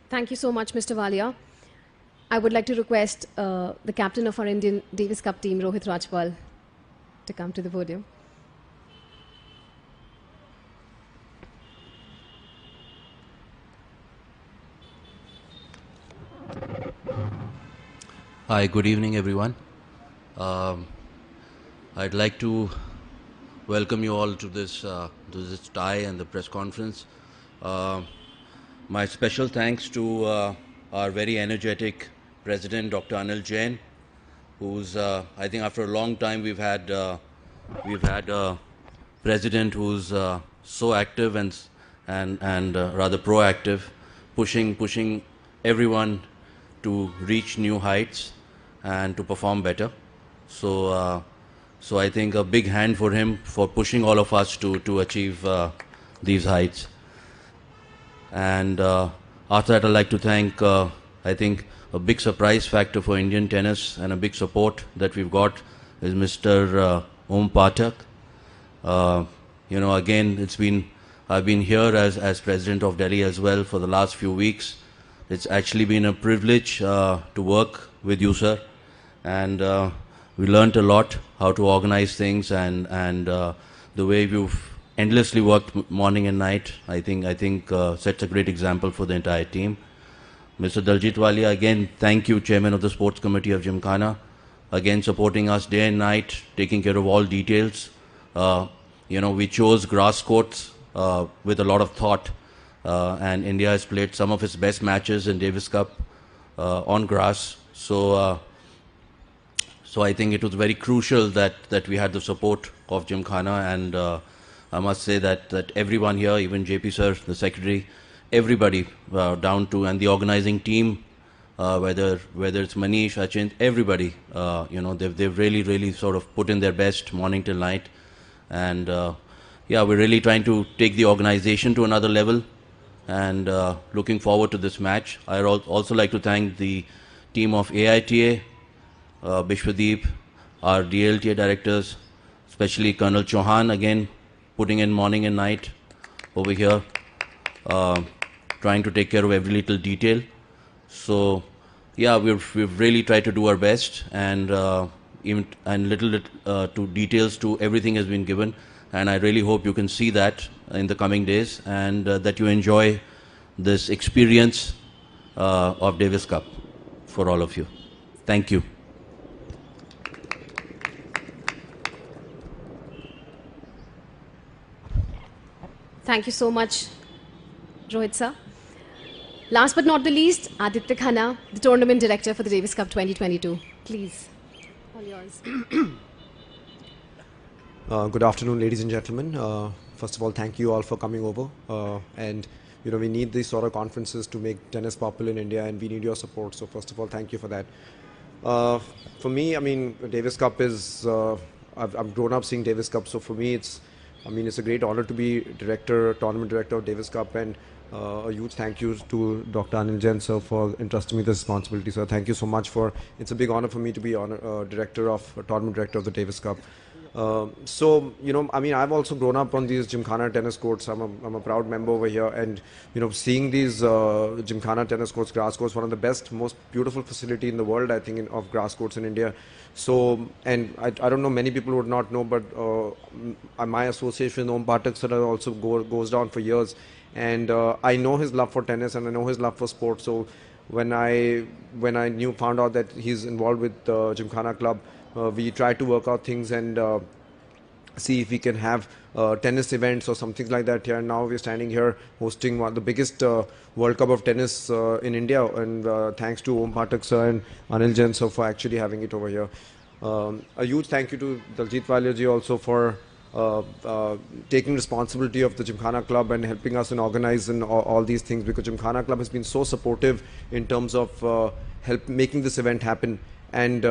S3: Thank you so much, Mr. Walia. I would like to request the captain of our Indian Davis Cup team, Rohit Rajpal, to come to the podium.
S7: Hi, good evening, everyone. I'd like to welcome you all to this tie and the press conference. My special thanks to our very energetic President, Dr. Anil Jain, who's I think after a long time we've had a president who's so active and rather proactive, pushing everyone to reach new heights and to perform better. So I think a big hand for him for pushing all of us to achieve these heights. And after that, I'd like to thank, I think, a big surprise factor for Indian tennis and a big support that we've got is Mr. Om Pathak. Again, I've been here as president of Delhi as well for the last few weeks. It's actually been a privilege to work with you, sir. And we learned a lot how to organize things and the way you've endlessly worked morning and night, I think sets a great example for the entire team. Mr. Daljit Walia, again, thank you, Chairman of the Sports Committee of Gymkhana, again supporting us day and night, taking care of all details. We chose grass courts with a lot of thought, and India has played some of its best matches in Davis Cup on grass. So I think it was very crucial that we had the support of Gymkhana, and I must say that everyone here, even JP sir, the secretary, everybody down to, and the organizing team, whether it's Manish, Achint, everybody, they've really sort of put in their best morning till night. And we're really trying to take the organization to another level. and looking forward to this match. I also like to thank the team of AITA, Bishwadeep, our DLTA directors, especially Colonel Chauhan, again, putting in morning and night over here, trying to take care of every little detail. So, yeah, we've really tried to do our best, and little to details to everything has been given, and I really hope you can see that in the coming days, and that you enjoy this experience of Davis Cup for all of you. Thank you.
S3: Thank you so much, Rohit sir. Last but not the least, Aditya Khanna, the tournament director for the Davis Cup 2022. Please, all yours.
S8: Good afternoon, ladies and gentlemen. First of all, thank you all for coming over. And we need these sort of conferences to make tennis popular in India, and we need your support. So first of all, thank you for that. For me, I mean, Davis Cup is, I've grown up seeing Davis Cup. So for me, it's a great honor to be tournament director of Davis Cup, and a huge thank you to Dr. Anil Jain sir for entrusting me this responsibility. So thank you so much it's a big honor for me to be tournament director of the Davis Cup. I've also grown up on these Gymkhana tennis courts. I'm a proud member over here, and seeing these Gymkhana tennis courts, grass courts, one of the best, most beautiful facility in the world, I think, of grass courts in India. So, and I don't know, many people would not know, but my association with Om Pathak sir also goes down for years, and I know his love for tennis and I know his love for sport. So when I found out that he's involved with Gymkhana Club, we try to work out things and see if we can have tennis events or something like that here. And now we're standing here hosting one of the biggest World Cup of tennis in India, and thanks to Om Pathak sir and Anil Jain sir for actually having it over here. A huge thank you to Daljit Walia ji also for taking responsibility of the Gymkhana Club and helping us in organizing all these things, because Gymkhana Club has been so supportive in terms of making this event happen. And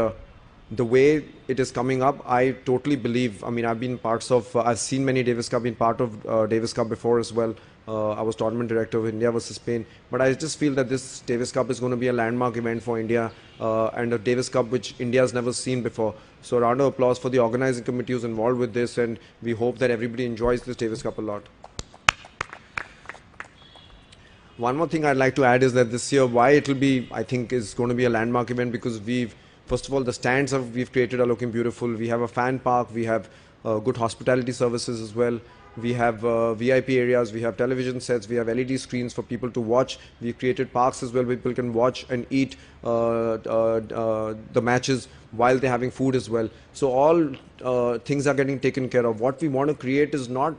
S8: the way it is coming up, I totally believe. I mean, I've seen many Davis Cup, been part of Davis Cup before as well. I was tournament director of India versus Spain, but I just feel that this Davis Cup is going to be a landmark event for India, and a Davis Cup which India has never seen before. So a round of applause for the organizing committee who's involved with this, and we hope that everybody enjoys this Davis Cup a lot. One more thing I'd like to add is that this year, why it will be, I think, is going to be a landmark event, because first of all, the stands we've created are looking beautiful. We have a fan park. We have good hospitality services as well. We have VIP areas. We have television sets. We have LED screens for people to watch. We've created parks as well where people can watch and eat the matches while they're having food as well. So all things are getting taken care of. What we want to create is not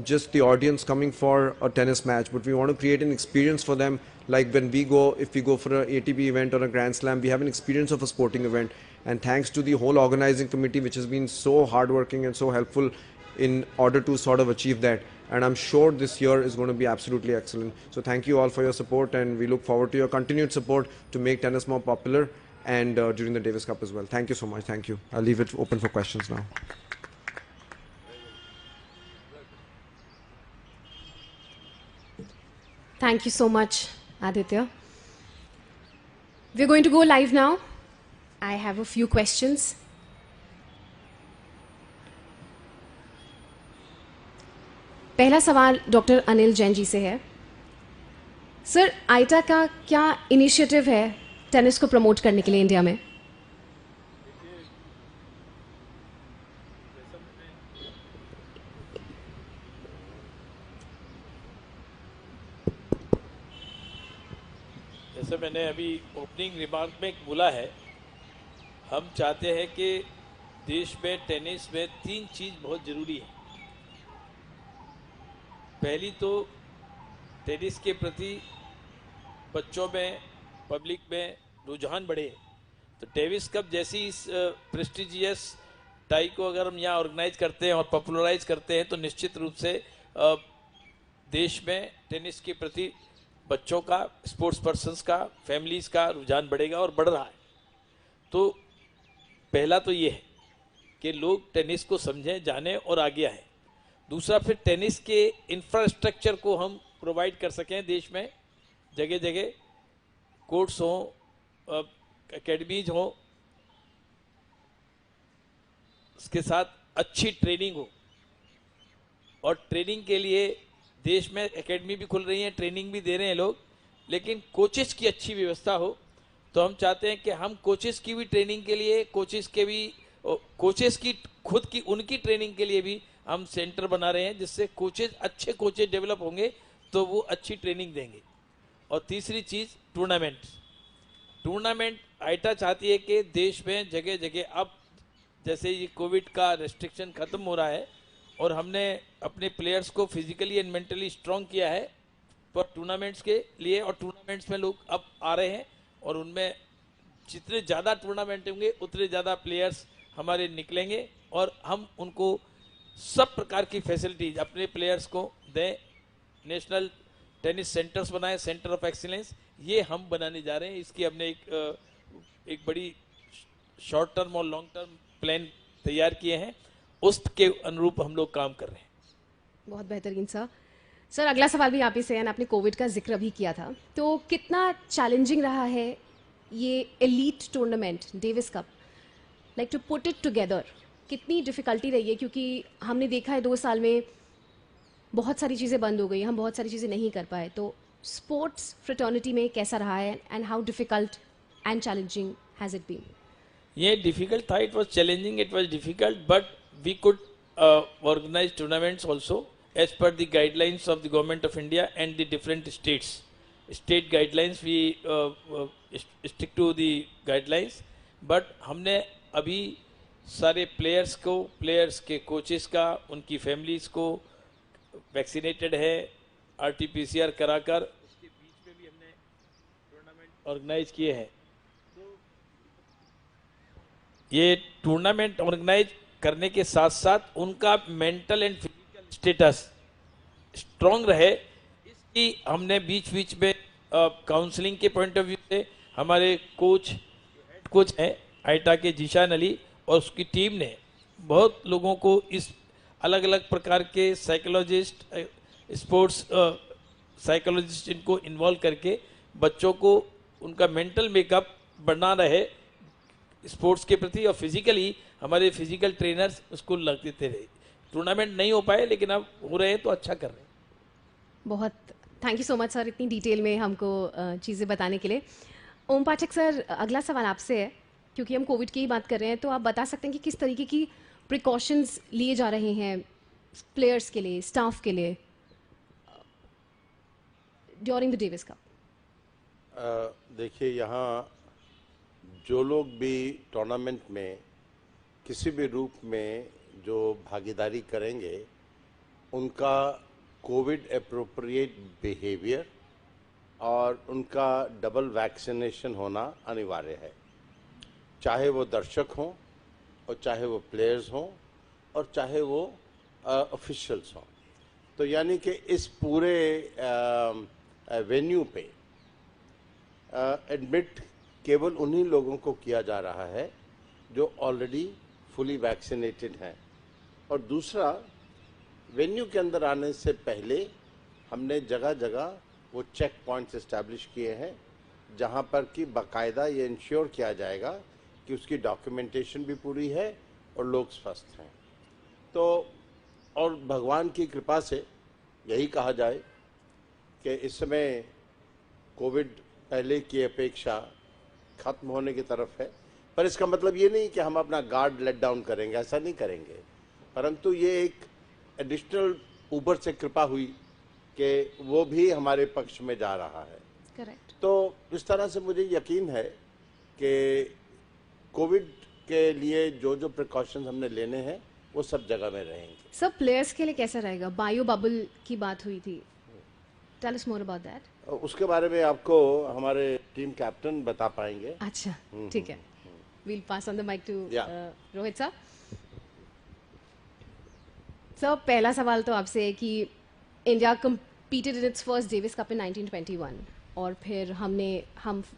S8: just the audience coming for a tennis match, but we want to create an experience for them. Like if we go for an ATP event or a Grand Slam, we have an experience of a sporting event. And thanks to the whole organizing committee, which has been so hardworking and so helpful in order to sort of achieve that. And I'm sure this year is going to be absolutely excellent. So thank you all for your support, and we look forward to your continued support to make tennis more popular, and during the Davis Cup as well. Thank you so much. Thank you. I'll leave it open for questions now.
S3: Thank you so much, Aditya. We're going to go live now. I have a few questions. पहला सवाल doctor Anil Jain ji से है. Sir, आईटा का क्या initiative है tennis को promote करने के लिए इंडिया में?
S5: जैसे मैंने अभी ओपनिंग रिमार्क में बोला है, हम चाहते हैं कि देश में टेनिस में 3 चीज़ बहुत ज़रूरी है. पहली तो टेनिस के प्रति बच्चों में, पब्लिक में रुझान बढ़े. तो डेविस कप जैसी इस प्रेस्टिजियस टाई को अगर हम यहाँ ऑर्गेनाइज करते हैं और पॉपुलराइज करते हैं, तो निश्चित रूप से देश में टेनिस के प्रति बच्चों का, स्पोर्ट्स पर्सन्स का, फैमिलीज़ का रुझान बढ़ेगा और बढ़ रहा है. तो पहला तो ये है कि लोग टेनिस को समझें, जानें और आगे आएँ. दूसरा, फिर टेनिस के इंफ्रास्ट्रक्चर को हम प्रोवाइड कर सकें देश में, जगह जगह कोर्ट्स हों, एकेडमीज हों, उसके साथ अच्छी ट्रेनिंग हो। और ट्रेनिंग के लिए देश में एकेडमी भी खुल रही है, ट्रेनिंग भी दे रहे हैं लोग, लेकिन कोचेस की अच्छी व्यवस्था हो। तो हम चाहते हैं कि हम कोचेस की भी ट्रेनिंग के लिए, कोचेस की खुद की उनकी ट्रेनिंग के लिए भी हम सेंटर बना रहे हैं, जिससे कोचेस अच्छे कोचेस डेवलप होंगे तो वो अच्छी ट्रेनिंग देंगे। और तीसरी चीज़ टूर्नामेंट आईटा चाहती है कि देश में जगह जगह, अब जैसे ये कोविड का रेस्ट्रिक्शन खत्म हो रहा है और हमने अपने प्लेयर्स को फिजिकली एंड मेंटली स्ट्रांग किया है पर टूर्नामेंट्स के लिए, और टूर्नामेंट्स में लोग अब आ रहे हैं और उनमें जितने ज़्यादा टूर्नामेंट होंगे उतने ज़्यादा प्लेयर्स हमारे निकलेंगे और हम उनको सब प्रकार की फैसिलिटीज अपने प्लेयर्स को दें। नेशनल टेनिस सेंटर्स बनाए, सेंटर ऑफ एक्सीलेंस, ये हम बनाने जा रहे हैं। इसकी हमने एक बड़ी शॉर्ट टर्म और लॉन्ग टर्म प्लान तैयार किए हैं, उसके अनुरूप हम लोग काम कर रहे हैं।
S3: बहुत बेहतरीन सर, अगला सवाल भी आप ही से है। आपने कोविड का जिक्र भी किया था, तो कितना चैलेंजिंग रहा है ये elite tournament Davis Cup, like to put it together, कितनी डिफिकल्टी रही है? क्योंकि हमने देखा है 2 साल में बहुत सारी चीज़ें बंद हो गई, हम बहुत सारी चीज़ें नहीं कर पाए। तो स्पोर्ट्स फ्रेटर्निटी में कैसा रहा है and how difficult and challenging has it been?
S5: ये डिफिकल्ट था, it was challenging, it was difficult, but we could organize tournaments also as per the guidelines of the government of India and the different state guidelines. We stick to the guidelines, but हमने अभी सारे players के coaches का, उनकी families को vaccinated है, RT-PCR कराकर उसके बीच में भी हमने टूर्नामेंट ऑर्गेनाइज किए हैं। ये टूर्नामेंट ऑर्गेनाइज करने के साथ साथ उनका mental and physical status strong रहे, इसकी हमने बीच बीच में काउंसलिंग के पॉइंट ऑफ व्यू से हमारे हेड कोच हैं आईटा के जीशान अली और उसकी टीम ने बहुत लोगों को इस अलग अलग प्रकार के साइकोलॉजिस्ट, स्पोर्ट्स साइकोलॉजिस्ट इनको इन्वॉल्व करके बच्चों को उनका मेंटल मेकअप बना रहे स्पोर्ट्स के प्रति, और फिजिकली हमारे फिजिकल ट्रेनर्स उसको लगते थे। टूर्नामेंट नहीं हो पाए लेकिन अब हो रहे हैं तो अच्छा कर रहे हैं।
S3: बहुत thank you so much sir, इतनी डिटेल में हमको चीज़ें बताने के लिए। ओम पाठक सर, अगला सवाल आपसे है, क्योंकि हम कोविड की ही बात कर रहे हैं, तो आप बता सकते हैं कि किस तरीके की प्रिकॉशंस लिए जा रहे हैं प्लेयर्स के लिए, स्टाफ के लिए ड्यूरिंग द डेविस कप?
S4: देखिए, यहाँ जो लोग भी टूर्नामेंट में किसी भी रूप में जो भागीदारी करेंगे, उनका कोविड एप्रोप्रिएट बिहेवियर और उनका डबल वैक्सीनेशन होना अनिवार्य है, चाहे वो दर्शक हों और चाहे वो प्लेयर्स हों और चाहे वो ऑफिशियल्स हों। तो यानी कि इस पूरे वेन्यू पे एडमिट केवल उन्हीं लोगों को किया जा रहा है जो ऑलरेडी फुली वैक्सीनेटेड हैं। और दूसरा, वेन्यू के अंदर आने से पहले हमने जगह जगह वो चेक पॉइंट्स इस्टेब्लिश किए हैं जहां पर कि बाकायदा ये इंश्योर किया जाएगा कि उसकी डॉक्यूमेंटेशन भी पूरी है और लोग स्वस्थ हैं। तो और भगवान की कृपा से यही कहा जाए कि इस समय कोविड पहले की अपेक्षा खत्म होने की तरफ है, पर इसका मतलब ये नहीं कि हम अपना गार्ड लेट डाउन करेंगे, ऐसा नहीं करेंगे, परंतु ये एक एडिशनल ऊपर से कृपा हुई कि वो भी हमारे पक्ष में जा रहा है।
S3: करेक्ट।
S4: तो इस तरह से मुझे यकीन है कि कोविड के लिए जो जो प्रिकॉशंस हमने लेने हैं वो सब जगह में रहेंगे।
S3: सब प्लेयर्स के लिए कैसा रहेगा? बायो बबल की बात हुई थी, tell us more about that.
S4: उसके बारे में आपको हमारे टीम कैप्टन बता पाएंगे।
S3: अच्छा, ठीक है, we'll pass on the mic to Rohit साहब। सर, पहला सवाल तो आपसे है कि India competed in its first Davis Cup in 1921 और फिर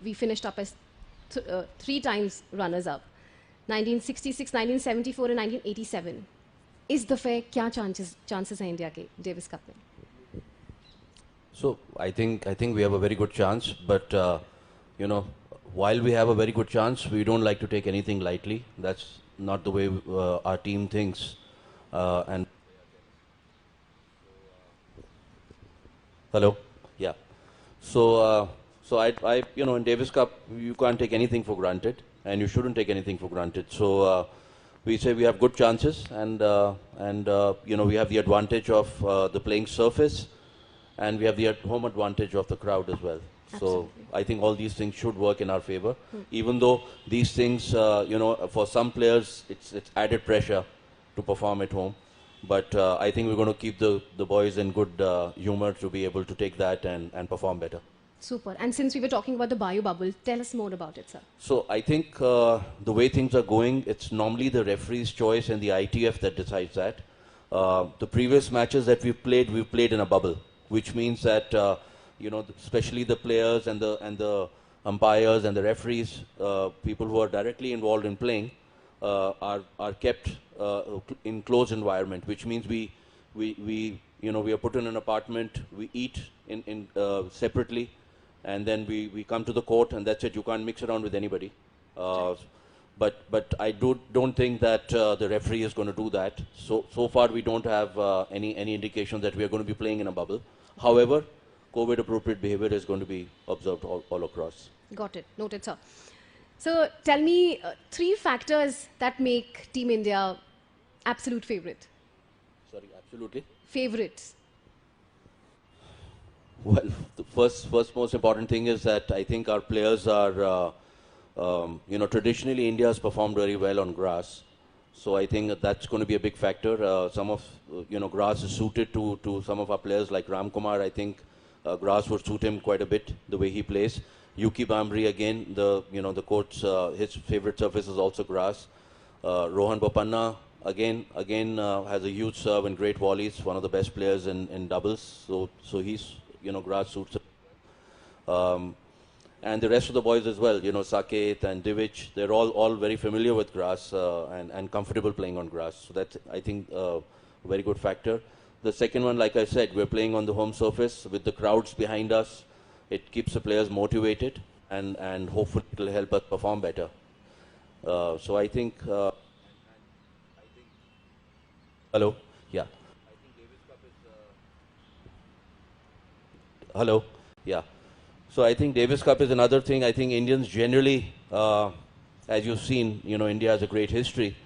S3: we finished up as 3 times runners up, 1966, 1974 and 1987। इस दफे क्या चांसेस हैं इंडिया के डेविस कप में?
S7: So I think we have a very good chance, but you know, while we have a very good chance, we don't like to take anything lightly. That's not the way our team thinks. And hello, yeah. So you know, in Davis Cup, you can't take anything for granted, and you shouldn't take anything for granted. So we say we have good chances, and you know, we have the advantage of the playing surface, and we have the home advantage of the crowd as well.
S3: Absolutely.
S7: So I think all these things should work in our favor, even though these things, you know, for some players, it's added pressure to perform at home. But I think we're going to keep the boys in good humor to be able to take that and perform better.
S3: Super. And since we were talking about the bio bubble, tell us more about it, sir.
S7: So I think the way things are going, it's normally the referee's choice and the ITF that decides that. The previous matches that we've played in a bubble, which means that you know, especially the players and the umpires and the referees, people who are directly involved in playing, are kept in closed environment, which means we you know, we are put in an apartment, we eat in separately, and then we come to the court, and that's it. You can't mix around with anybody. But I don't think that the referee is going to do that. So far we don't have any indication that we are going to be playing in a bubble. However, COVID appropriate behavior is going to be observed all across.
S3: Got it. Noted, sir. So tell me 3 factors that make Team India absolute favorite.
S7: Sorry, absolutely.
S3: Favorites.
S7: Well, the first most important thing is that I think our players are, you know, traditionally India has performed very well on grass. So I think that's going to be a big factor. Some of, you know, grass is suited to some of our players like Ram Kumar. I think grass would suit him quite a bit, the way he plays. Yuki Bamri, again, you know, the coach, his favorite surface is also grass. Rohan Bopanna, again has a huge serve and great volleys, one of the best players in doubles. So he's, you know, grass suits him. And the rest of the boys as well, you know, Saket and Divich, they're all very familiar with grass and comfortable playing on grass. So that's, I think, a very good factor. The second one, like I said, we're playing on the home surface with the crowds behind us. It keeps the players motivated, and hopefully it will help us perform better. So I think... hello? Yeah. I think Davis Cup is... hello? Yeah. So I think Davis Cup is another thing. I think Indians generally, as you've seen, you know, India has a great history.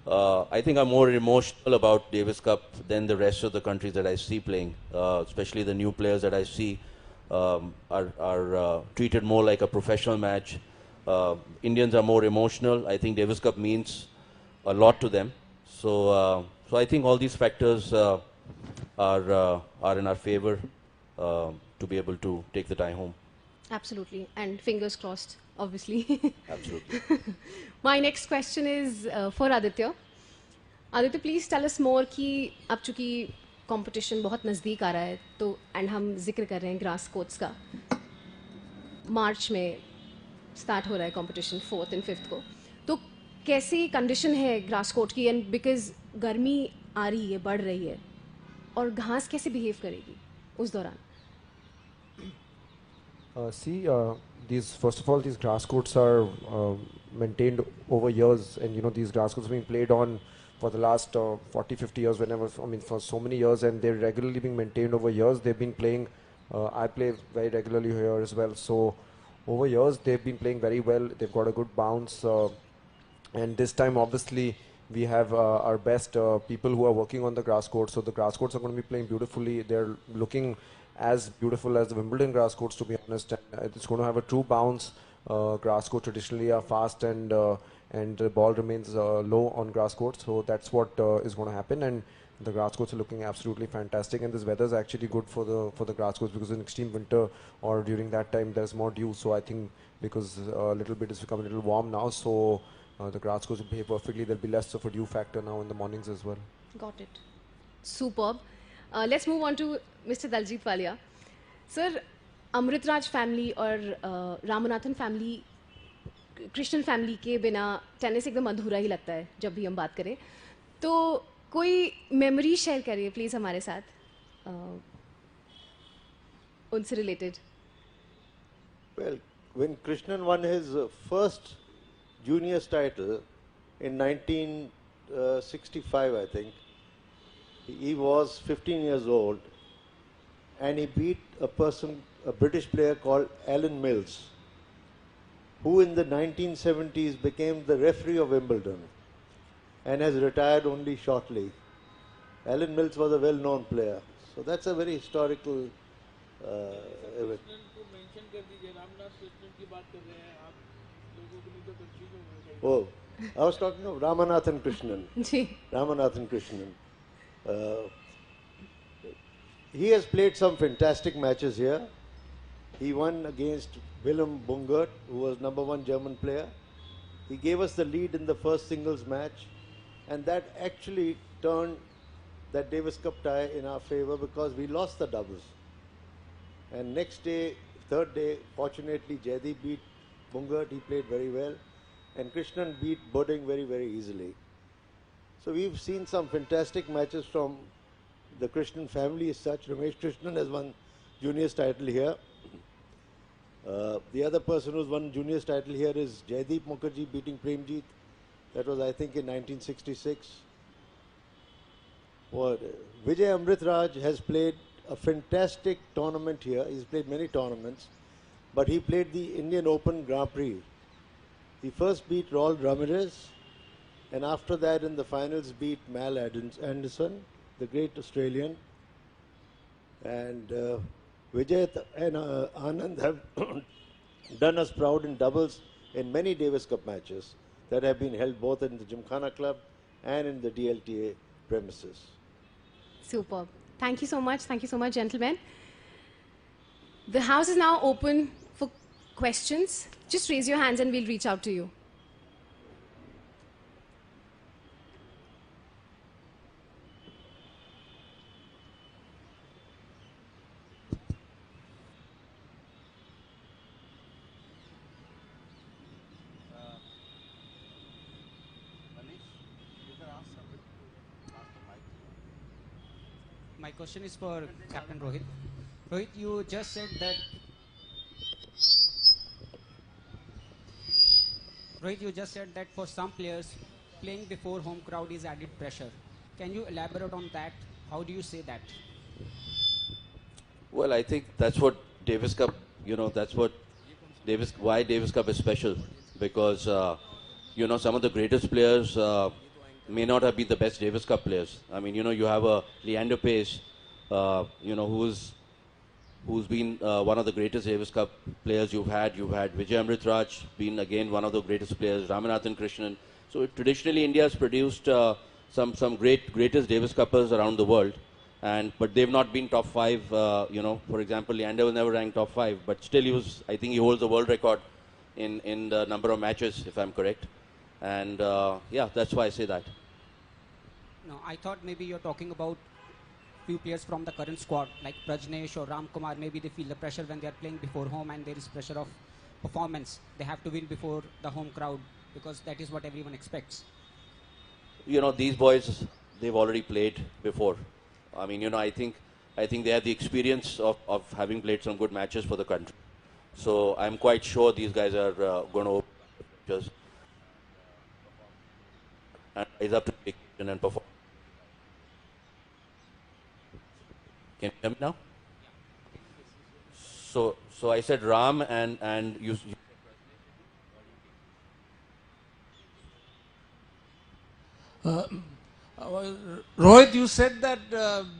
S7: I think I'm more emotional about Davis Cup than the rest of the countries that I see playing, especially the new players that I see are treated more like a professional match. Indians are more emotional. I think Davis Cup means a lot to them. So I think all these factors are in our favor to be able to take the tie home.
S3: Absolutely. And fingers crossed, obviously.
S7: Absolutely.
S3: My next question is for Aditya. Aditya, please tell us more कि अब चूँकि competition बहुत नज़दीक आ रहा है तो and हम जिक्र कर रहे हैं ग्रास कोर्ट्स का मार्च में स्टार्ट हो रहा है कंपटीशन 4th and 5th को तो कैसी कंडीशन है ग्रास कोर्ट की एंड बिकॉज गर्मी आ रही है बढ़ रही है और घास कैसे बिहेव करेगी उस दौरान
S8: First of all, these grass courts are maintained over years, and you know, these grass courts have been played on for the last 40-50 years, for so many years, and they're regularly being maintained over years. They've been playing, I play very regularly here as well, so over years they've been playing very well. They've got a good bounce, and this time obviously we have our best people who are working on the grass courts, so the grass courts are going to be playing beautifully. They're looking as beautiful as the Wimbledon grass courts, to be honest, and it's going to have a true bounce. Grass courts traditionally are fast, and the ball remains low on grass courts, so that's what is going to happen. And the grass courts are looking absolutely fantastic, and this weather is actually good for the grass courts, because in extreme winter or during that time there's more dew. So I think because a little bit is becoming a little warm now, so the grass courts will behave perfectly. There'll be less of a dew factor now in the mornings as well.
S3: Got it. Superb. Let's move on to Mr. Daljit Walia. Sir, Amritraj family और Ramanathan family Krishnan family के बिना tennis एकदम अधूरा ही लगता है जब भी हम बात करें तो कोई मेमोरी शेयर करिए प्लीज़ हमारे साथ उनसे related.
S6: Well, when Krishnan won his first juniors title in 1965, I think, he was 15 years old, and he beat a British player called Alan Mills, who in the 1970s became the referee of Wimbledon and has retired only shortly. Alan Mills was a well-known player. So that's a very historical event. Oh, I was talking of Ramanathan Krishnan. Ramanathan Krishnan. He has played some fantastic matches here. He won against Willem Bungert, who was #1 German player. He gave us the lead in the first singles match, and that actually turned that Davis Cup tie in our favor because we lost the doubles. And next day, third day, fortunately, Jaydeep beat Bungert. He played very well. And Krishnan beat Boding very, very easily. So we've seen some fantastic matches from the Krishnan family as such. Ramesh Krishnan has won juniors title here. The other person who's won juniors title here is Jaydeep Mukherjee beating Premjit. That was, I think, in 1966. Vijay Amritraj has played a fantastic tournament here. He's played many tournaments, but he played the Indian Open Grand Prix. He first beat Raul Ramirez, and after that in the finals beat Mal Anderson, the great Australian. And Vijay and Anand have done us proud in doubles in many Davis Cup matches that have been held both in the Gymkhana Club and in the DLTA premises.
S3: Superb. Thank you so much. Thank you so much, gentlemen. The house is now open for questions. Just raise your hands and we'll reach out to you.
S9: My question is for Captain Rohit. Rohit, you just said that. Rohit, you just said that for some players, playing before home crowd is added pressure. Can you elaborate on that? How do you say that?
S7: Well, I think that's what Davis Cup, that's what why Davis Cup is special. Because, some of the greatest players may not have been the best Davis Cup players. I mean, you have a Leander Pace, who's been one of the greatest Davis Cup players you've had. You've had Vijay Amritraj, been again one of the greatest players, Ramanathan Krishnan. So traditionally India has produced some greatest Davis Cuppers around the world. But they've not been top 5, for example, Leander was never ranked top 5, but still I think he holds the world record in the number of matches, if I'm correct. And yeah, that's why I say that.
S9: No, I thought maybe you're talking about few players from the current squad, like Prajnesh or Ram Kumar. Maybe they feel the pressure when they are playing before home and there is pressure of performance. They have to win before the home crowd because that is what everyone expects.
S7: These boys, they've already played before. I mean, I think they have the experience of having played some good matches for the country. So I'm quite sure these guys are going to just and rise up to the occasion and perform. Can you hear me now? So I said Ram and you
S10: Rohit, you said that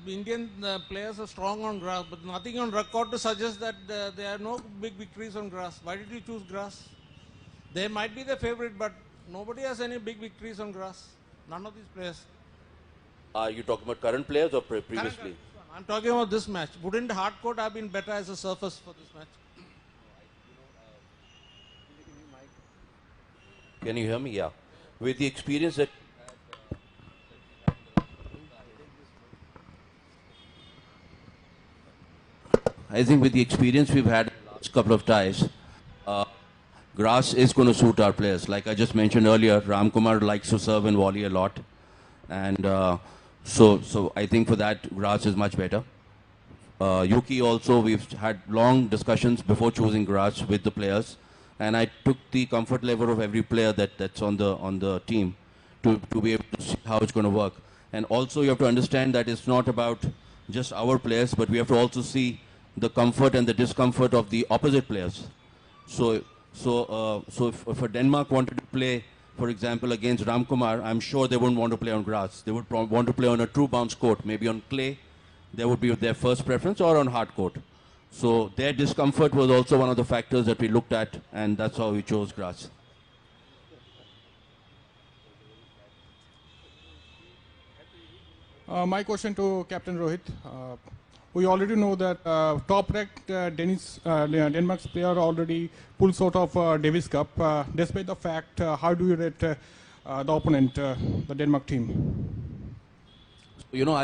S10: Indian players are strong on grass, but nothing on record to suggest that there are no big victories on grass. Why did you choose grass? They might be the favorite, but nobody has any big victories on grass. None of these players.
S7: Are you talking about current players or previously?
S10: Current. I'm talking about this match. Wouldn't hard court have been better as a surface for this match?
S7: Can you hear me? Yeah. With the experience that I think with the experience we've had last couple of ties, grass is going to suit our players. Like I just mentioned earlier, Ram Kumar likes to serve and volley a lot. And so I think for that, grass is much better. Yuki also, we've had long discussions before choosing grass with the players, and I took the comfort level of every player that's on the team to be able to see how it's going to work. And also you have to understand that it's not about just our players, but we have to also see the comfort and the discomfort of the opposite players. So if Denmark wanted to play, for example, against Ramkumar, I'm sure they wouldn't want to play on grass. They would want to play on a true bounce court, maybe on clay. That would be their first preference, or on hard court. So their discomfort was also one of the factors that we looked at, and that's how we chose grass.
S11: My question to Captain Rohit. We already know that top-ranked Denmark's player already pulled out of Davis Cup. Despite the fact, how do you rate the opponent, the Denmark team?
S7: You know,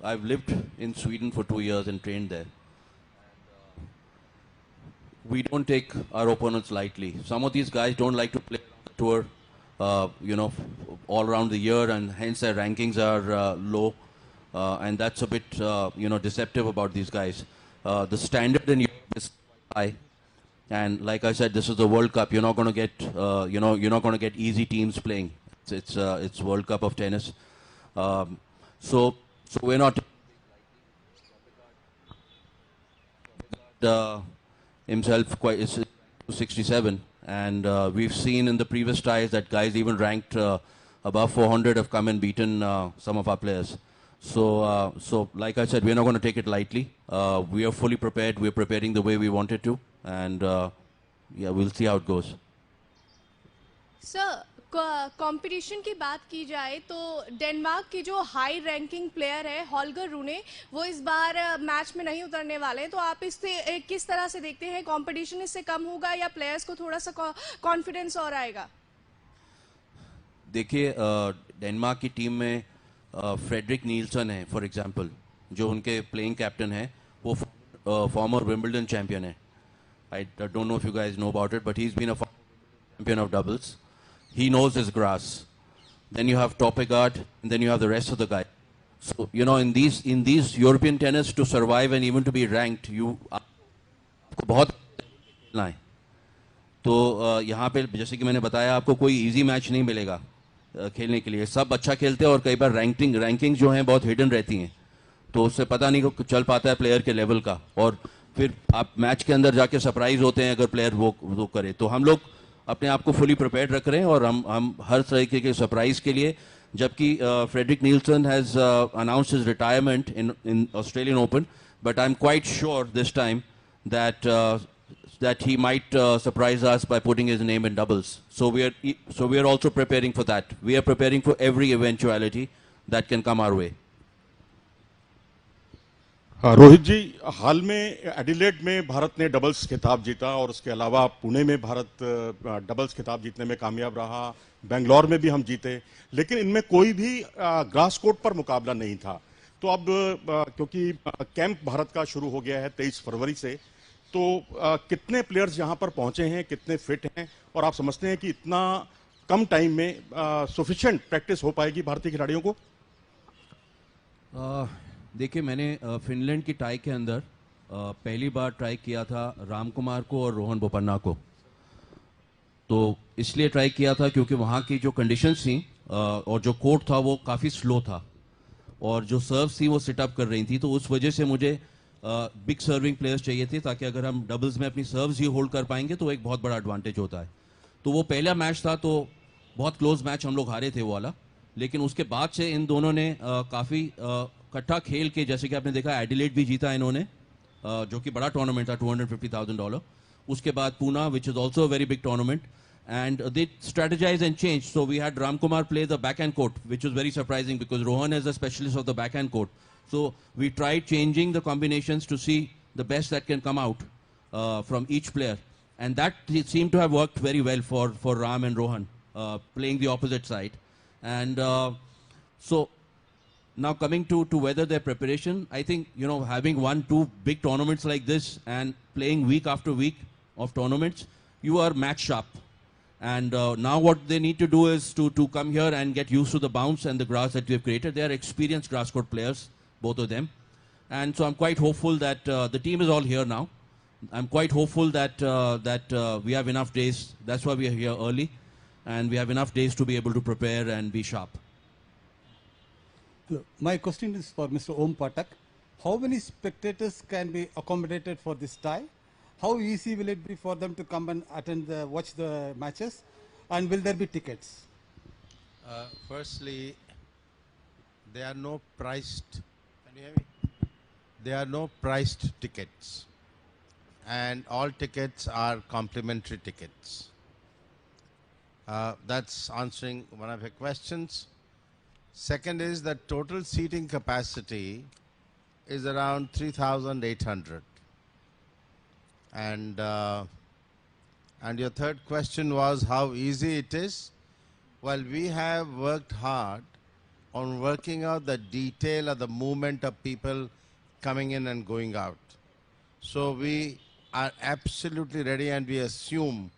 S7: I've lived in Sweden for 2 years and trained there. We don't take our opponents lightly. Some of these guys don't like to play on the tour, all around the year, and hence their rankings are low. And that's a bit, deceptive about these guys. The standard in Europe is high. And like I said, this is the World Cup. You're not going to get, you're not going to get easy teams playing. It's World Cup of tennis. So we're not himself quite is 67, and we've seen in the previous ties that guys even ranked above 400 have come and beaten some of our players. So like I said, we're not going to take it lightly. We are fully prepared. We're preparing the way we wanted to, and we'll see how it goes.
S12: Sir, competition की बात की जाए तो Denmark के जो high ranking player है हॉल्गर रूने, वो इस बार मैच में नहीं उतरने वाले हैं, तो आप इससे किस तरह से देखते हैं? कंपटीशन इससे कम होगा या प्लेयर्स को थोड़ा सा कॉन्फिडेंस और आएगा?
S7: देखिए, डेनमार्क की टीम में फ्रेडरिक नील्सन है, फॉर एग्जांपल, जो उनके प्लेइंग कैप्टन है. वो फॉर्मर विंबलडन चैंपियन है. I don't know if you guys know about it, but he is been a champion of doubles. He knows his grass. Then you have Toppegard, and then you have the rest of the guys. So in these European tennis, to survive and even to be ranked, आपको बहुत खेलना है. तो यहाँ पे जैसे कि मैंने बताया, आपको कोई इजी मैच नहीं मिलेगा खेलने के लिए. सब अच्छा खेलते हैं और कई बार रैंकिंग जो हैं बहुत हिडन रहती हैं, तो उससे पता नहीं चल पाता है प्लेयर के लेवल का, और फिर आप मैच के अंदर जाके सरप्राइज होते हैं अगर प्लेयर वो करे. तो हम लोग अपने आप को फुली प्रिपेयर्ड रख रहे हैं, और हम हर तरीके के सरप्राइज के लिए, जबकि Frederik Nielsen has announced his retirement in Australian Open, but I am quite sure this time that he might surprise us by putting his name in doubles. So we are also preparing for that. We are preparing for every eventuality that can come our way.
S13: Rohit ji, हाल में Adelaide में भारत ने doubles खिताब जीता, और उसके अलावा पुणे में भारत डबल्स खिताब जीतने में कामयाब रहा. बेंगलोर में भी हम जीते, लेकिन इनमें कोई भी ग्रास कोर्ट पर मुकाबला नहीं था. तो अब क्योंकि कैंप भारत का शुरू हो गया है 23 फरवरी से, तो कितने प्लेयर्स यहाँ पर पहुंचे हैं, कितने फिट हैं, और आप समझते हैं कि इतना कम टाइम में सफिशिएंट प्रैक्टिस हो पाएगी भारतीय खिलाड़ियों को?
S7: देखिए, मैंने फिनलैंड की टाई के अंदर पहली बार ट्राई किया था रामकुमार को और रोहन बोपन्ना को. तो इसलिए ट्राई किया था क्योंकि वहाँ की जो कंडीशंस थी और जो कोर्ट था वो काफ़ी स्लो था, और जो सर्व्स थी वो सिटअप कर रही थी. तो उस वजह से मुझे बिग सर्विंग प्लेयर्स चाहिए थे, ताकि अगर हम डबल्स में अपनी सर्व्स ही होल्ड कर पाएंगे तो एक बहुत बड़ा एडवांटेज होता है. तो वो पहला मैच था, तो बहुत क्लोज मैच हम लोग हारे थे वो वाला. लेकिन उसके बाद से इन दोनों ने काफ़ी इकट्ठा खेल के, जैसे कि आपने देखा एडिलेड भी जीता इन्होंने, जो कि बड़ा टूर्नामेंट था, $250,000. उसके बाद Poona, which is also a very big tournament, and they strategized and changed. So we had Ramkumar play the backhand court, which was very surprising because Rohan is a specialist of the backhand court. So we tried changing the combinations to see the best that can come out from each player, and that seemed to have worked very well for Ram and Rohan playing the opposite side. And so now coming to whether their preparation, I think having 1-2 big tournaments like this and playing week after week of tournaments, you are match sharp. And now what they need to do is to come here and get used to the bounce and the grass that we have created. They are experienced grass court players, both of them. And so I'm quite hopeful that the team is all here now. I'm quite hopeful that we have enough days. That's why we are here early, and we have enough days to be able to prepare and be sharp.
S14: Hello. My question is for Mr. Om Patak. How many spectators can be accommodated for this tie? How easy will it be for them to come and watch the matches? And will there be tickets?
S4: Firstly, there are no priced. Can you hear me? There are no priced tickets, and all tickets are complimentary tickets. That's answering one of your questions. Second is that total seating capacity is around 3,800. And your third question was how easy it is. Well, we have worked hard on working out the detail of the movement of people coming in and going out. So we are absolutely ready, and we assume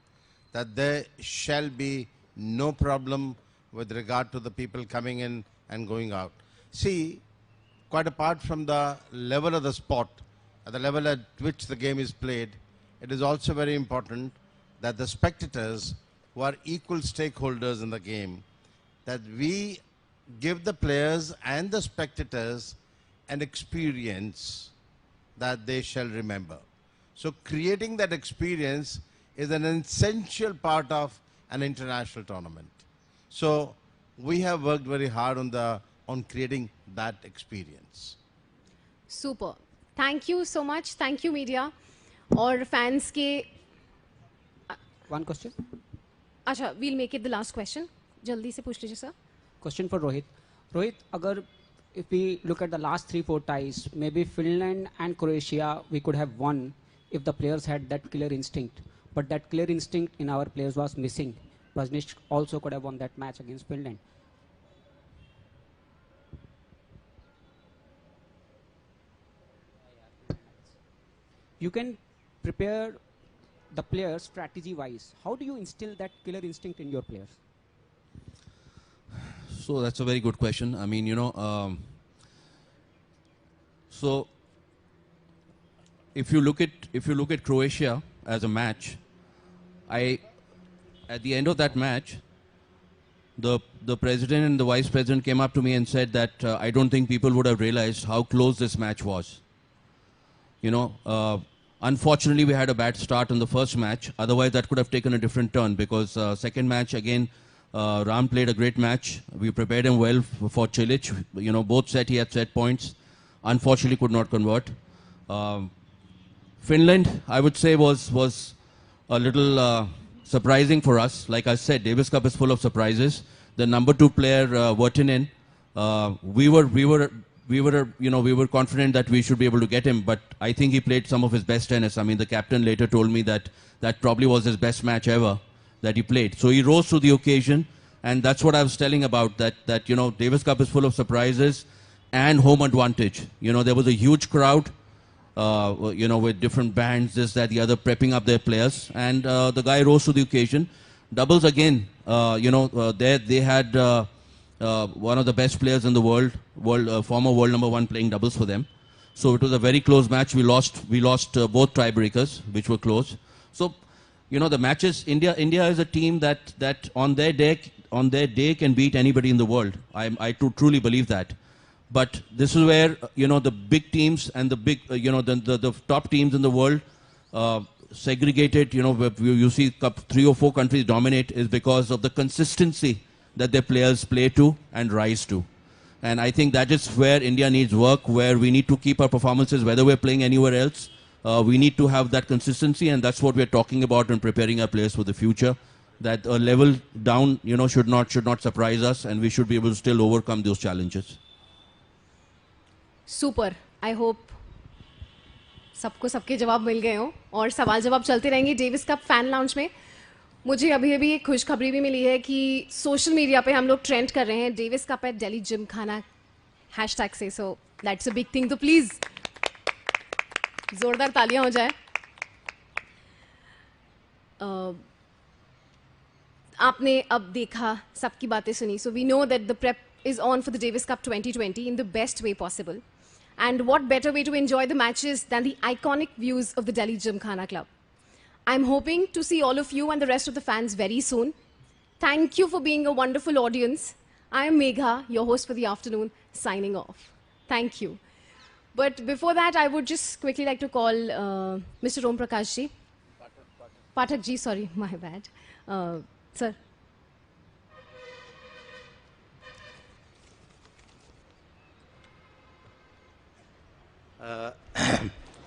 S4: that there shall be no problem with regard to the people coming in and going out. See, quite apart from the level of the sport, at the level at which the game is played, it is also very important that the spectators, who are equal stakeholders in the game, that we give the players and the spectators an experience that they shall remember. So creating that experience is an essential part of an international tournament. So we have worked very hard on creating that experience.
S3: Super. Thank you so much. Thank you, media. और fans के
S9: One question.
S3: अच्छा, we'll make it the last question. जल्दी से पूछ लीजिए sir.
S9: Question for Rohit. Rohit, अगर if we look at the last 3-4 ties, maybe Finland and Croatia we could have won if the players had that killer instinct. But that killer instinct in our players was missing. Prajnesh also could have won that match against Finland. You can prepare the players strategy-wise. How do you instill that killer instinct in your players?
S7: So that's a very good question. I mean, so if you look at Croatia as a match, at the end of that match, the president and the vice president came up to me and said that I don't think people would have realized how close this match was. Unfortunately, we had a bad start in the first match. Otherwise, that could have taken a different turn, because second match, again, Ram played a great match. We prepared him well for Cilic. Both set he had set points. Unfortunately, could not convert. Finland, I would say, was a little surprising for us. Like I said, Davis Cup is full of surprises. The number 2 player, Virtanen, we were confident that we should be able to get him, but I think he played some of his best tennis. I mean, the captain later told me that probably was his best match ever that he played. So he rose to the occasion, and that's what I was telling about, that Davis Cup is full of surprises and home advantage. There was a huge crowd, with different bands, this, that, the other, prepping up their players, and the guy rose to the occasion. Doubles again, they had one of the best players in the world, former world number 1, playing doubles for them. So it was a very close match. We lost both tiebreakers, which were close. So, the matches, India is a team that on their day can beat anybody in the world. I truly believe that. But this is where, the big teams and the big, the top teams in the world, segregated, you see 3 or 4 countries dominate, is because of the consistency that their players play to and rise to. And I think that is where India needs work, where we need to keep our performances, whether we're playing anywhere else. We need to have that consistency, and that's what we're talking about in preparing our players for the future. That a level down, should not surprise us, and we should be able to still overcome those challenges.
S3: Super. I hope सबको सबके जवाब मिल गए हों और सवाल जवाब चलते रहेंगे डेविस कप फैन लाउंज में. मुझे अभी एक खुशखबरी भी मिली है कि सोशल मीडिया पे हम लोग ट्रेंड कर रहे हैं Davis Cup at Delhi Gymkhana hashtag से. So that's a big thing. तो प्लीज जोरदार तालियां हो जाए. आपने अब देखा, सबकी बातें सुनी. So we know that the prep is on for the Davis Cup 2020 in the best way possible. And what better way to enjoy the matches than the iconic views of the Delhi Gymkhana Club? I'm hoping to see all of you and the rest of the fans very soon. Thank you for being a wonderful audience. I am Megha, your host for the afternoon, signing off. Thank you. But before that, I would just quickly like to call Mr. Om Prakash ji. Pathak ji, sorry, my bad. Sir.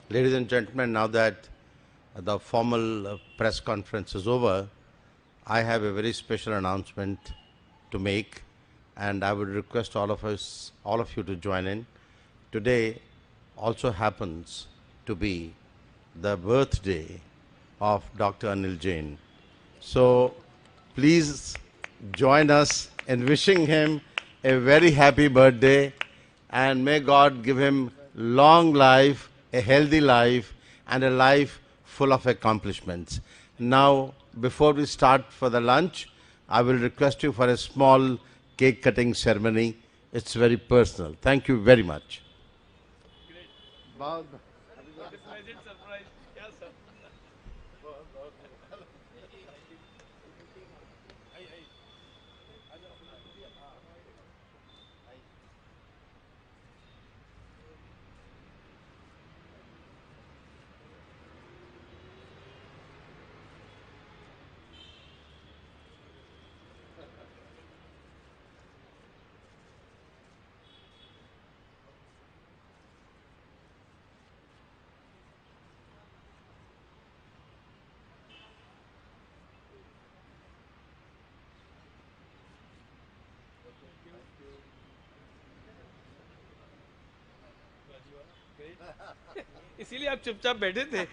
S4: Ladies and gentlemen, now that the formal press conference is over, I have a very special announcement to make, and I would request all of you to join in. Today also happens to be the birthday of Dr. Anil Jain. So please join us in wishing him a very happy birthday, and may God give him long life, a healthy life, and a life full of accomplishments. Now, before we start for the lunch, I will request you for a small cake cutting ceremony. It's very personal. Thank you very much.
S5: इसीलिए आप चुपचाप बैठे थे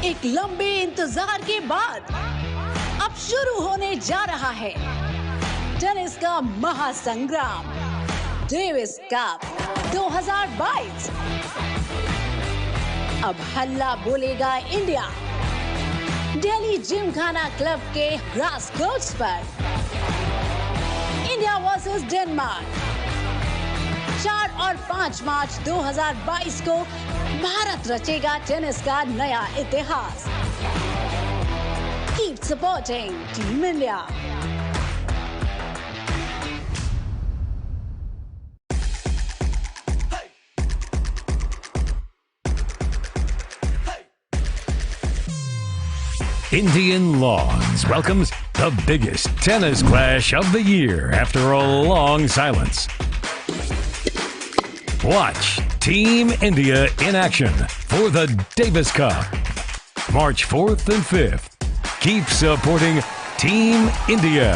S1: एक लंबे इंतजार के बाद अब शुरू होने जा रहा है टेनिस का महासंग्राम, डेविस कप 2022। अब हल्ला बोलेगा इंडिया दिल्ली जिमखाना क्लब के ग्रास कोर्ट्स पर। इंडिया वर्सेस डेनमार्क 4 और 5 मार्च 2022 को भारत रचेगा टेनिस का नया इतिहास। Keep supporting Team India.
S2: Indian Lawns welcomes the biggest tennis clash of the year after a long silence. Watch Team India in action for the Davis Cup, March 4th and 5th. Keep supporting Team India.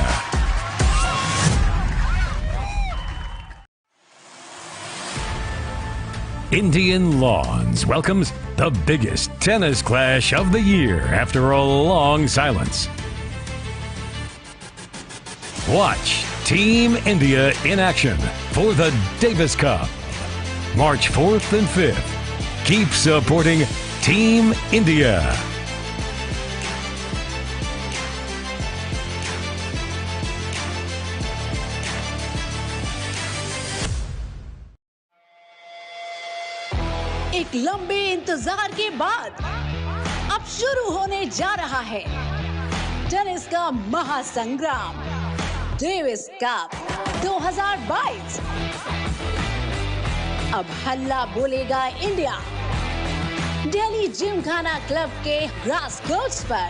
S2: Indian Lawns welcomes the biggest tennis clash of the year after a long silence. Watch Team India in action for the Davis Cup, March 4th and 5th. Keep supporting Team India.
S1: एक लंबे इंतजार के बाद अब शुरू होने जा रहा है टेनिस का महासंग्राम, डेविस कप 2022। अब हल्ला बोलेगा इंडिया दिल्ली जिमखाना क्लब के ग्रास कोर्ट्स पर।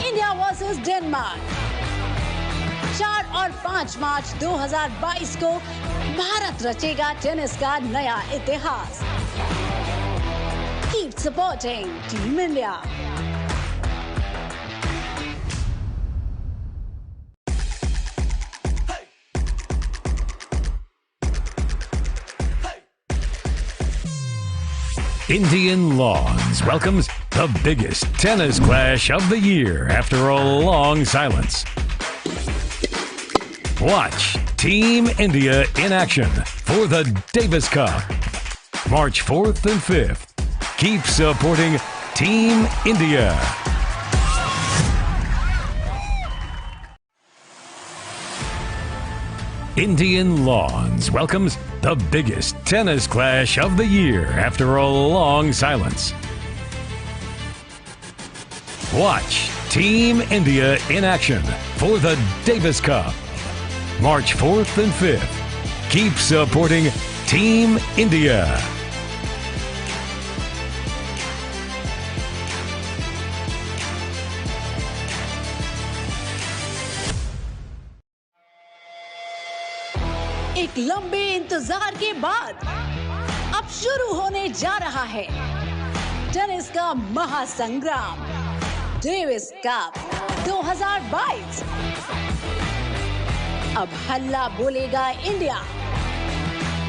S1: इंडिया वर्सेस डेनमार्क 4 और 5 मार्च 2022 को भारत रचेगा टेनिस का नया इतिहास। Keep supporting Team India.
S2: Indian Lawns welcomes the biggest tennis clash of the year after a long silence. Watch Team India in action for the Davis Cup, March 4th and 5th. Keep supporting Team India. Indian Lawns welcomes the biggest tennis clash of the year after a long silence. Watch Team India in action for the Davis Cup, March 4th and 5th. Keep supporting Team India.
S1: एक लंबे इंतजार के बाद अब शुरू होने जा रहा है टेनिस का महासंग्राम, डेविस कप 2022। अब हल्ला बोलेगा इंडिया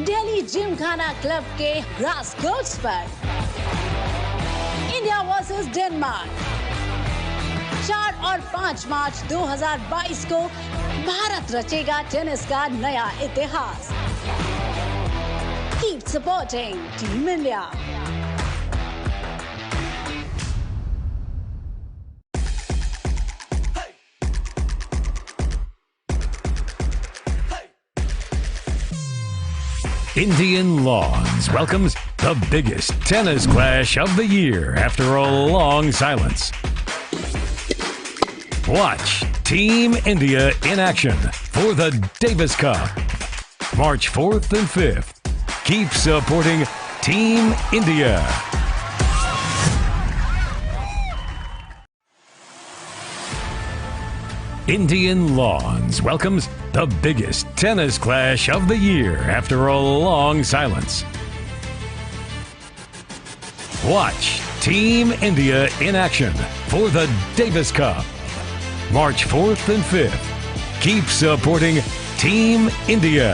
S1: दिल्ली जिमखाना क्लब के ग्रास कोर्ट्स पर। इंडिया वर्सेस डेनमार्क 4 और 5 मार्च 2022 को भारत रचेगा टेनिस का नया इतिहास। Keep supporting Team India.
S2: Indian Lawns welcomes the biggest tennis clash of the year after a long silence. Watch Team India in action for the Davis Cup, March 4th and 5th. Keep supporting Team India. Indian Lawns welcomes the biggest tennis clash of the year after a long silence. Watch Team India in action for the Davis Cup, March 4th and 5th. Keep supporting Team India.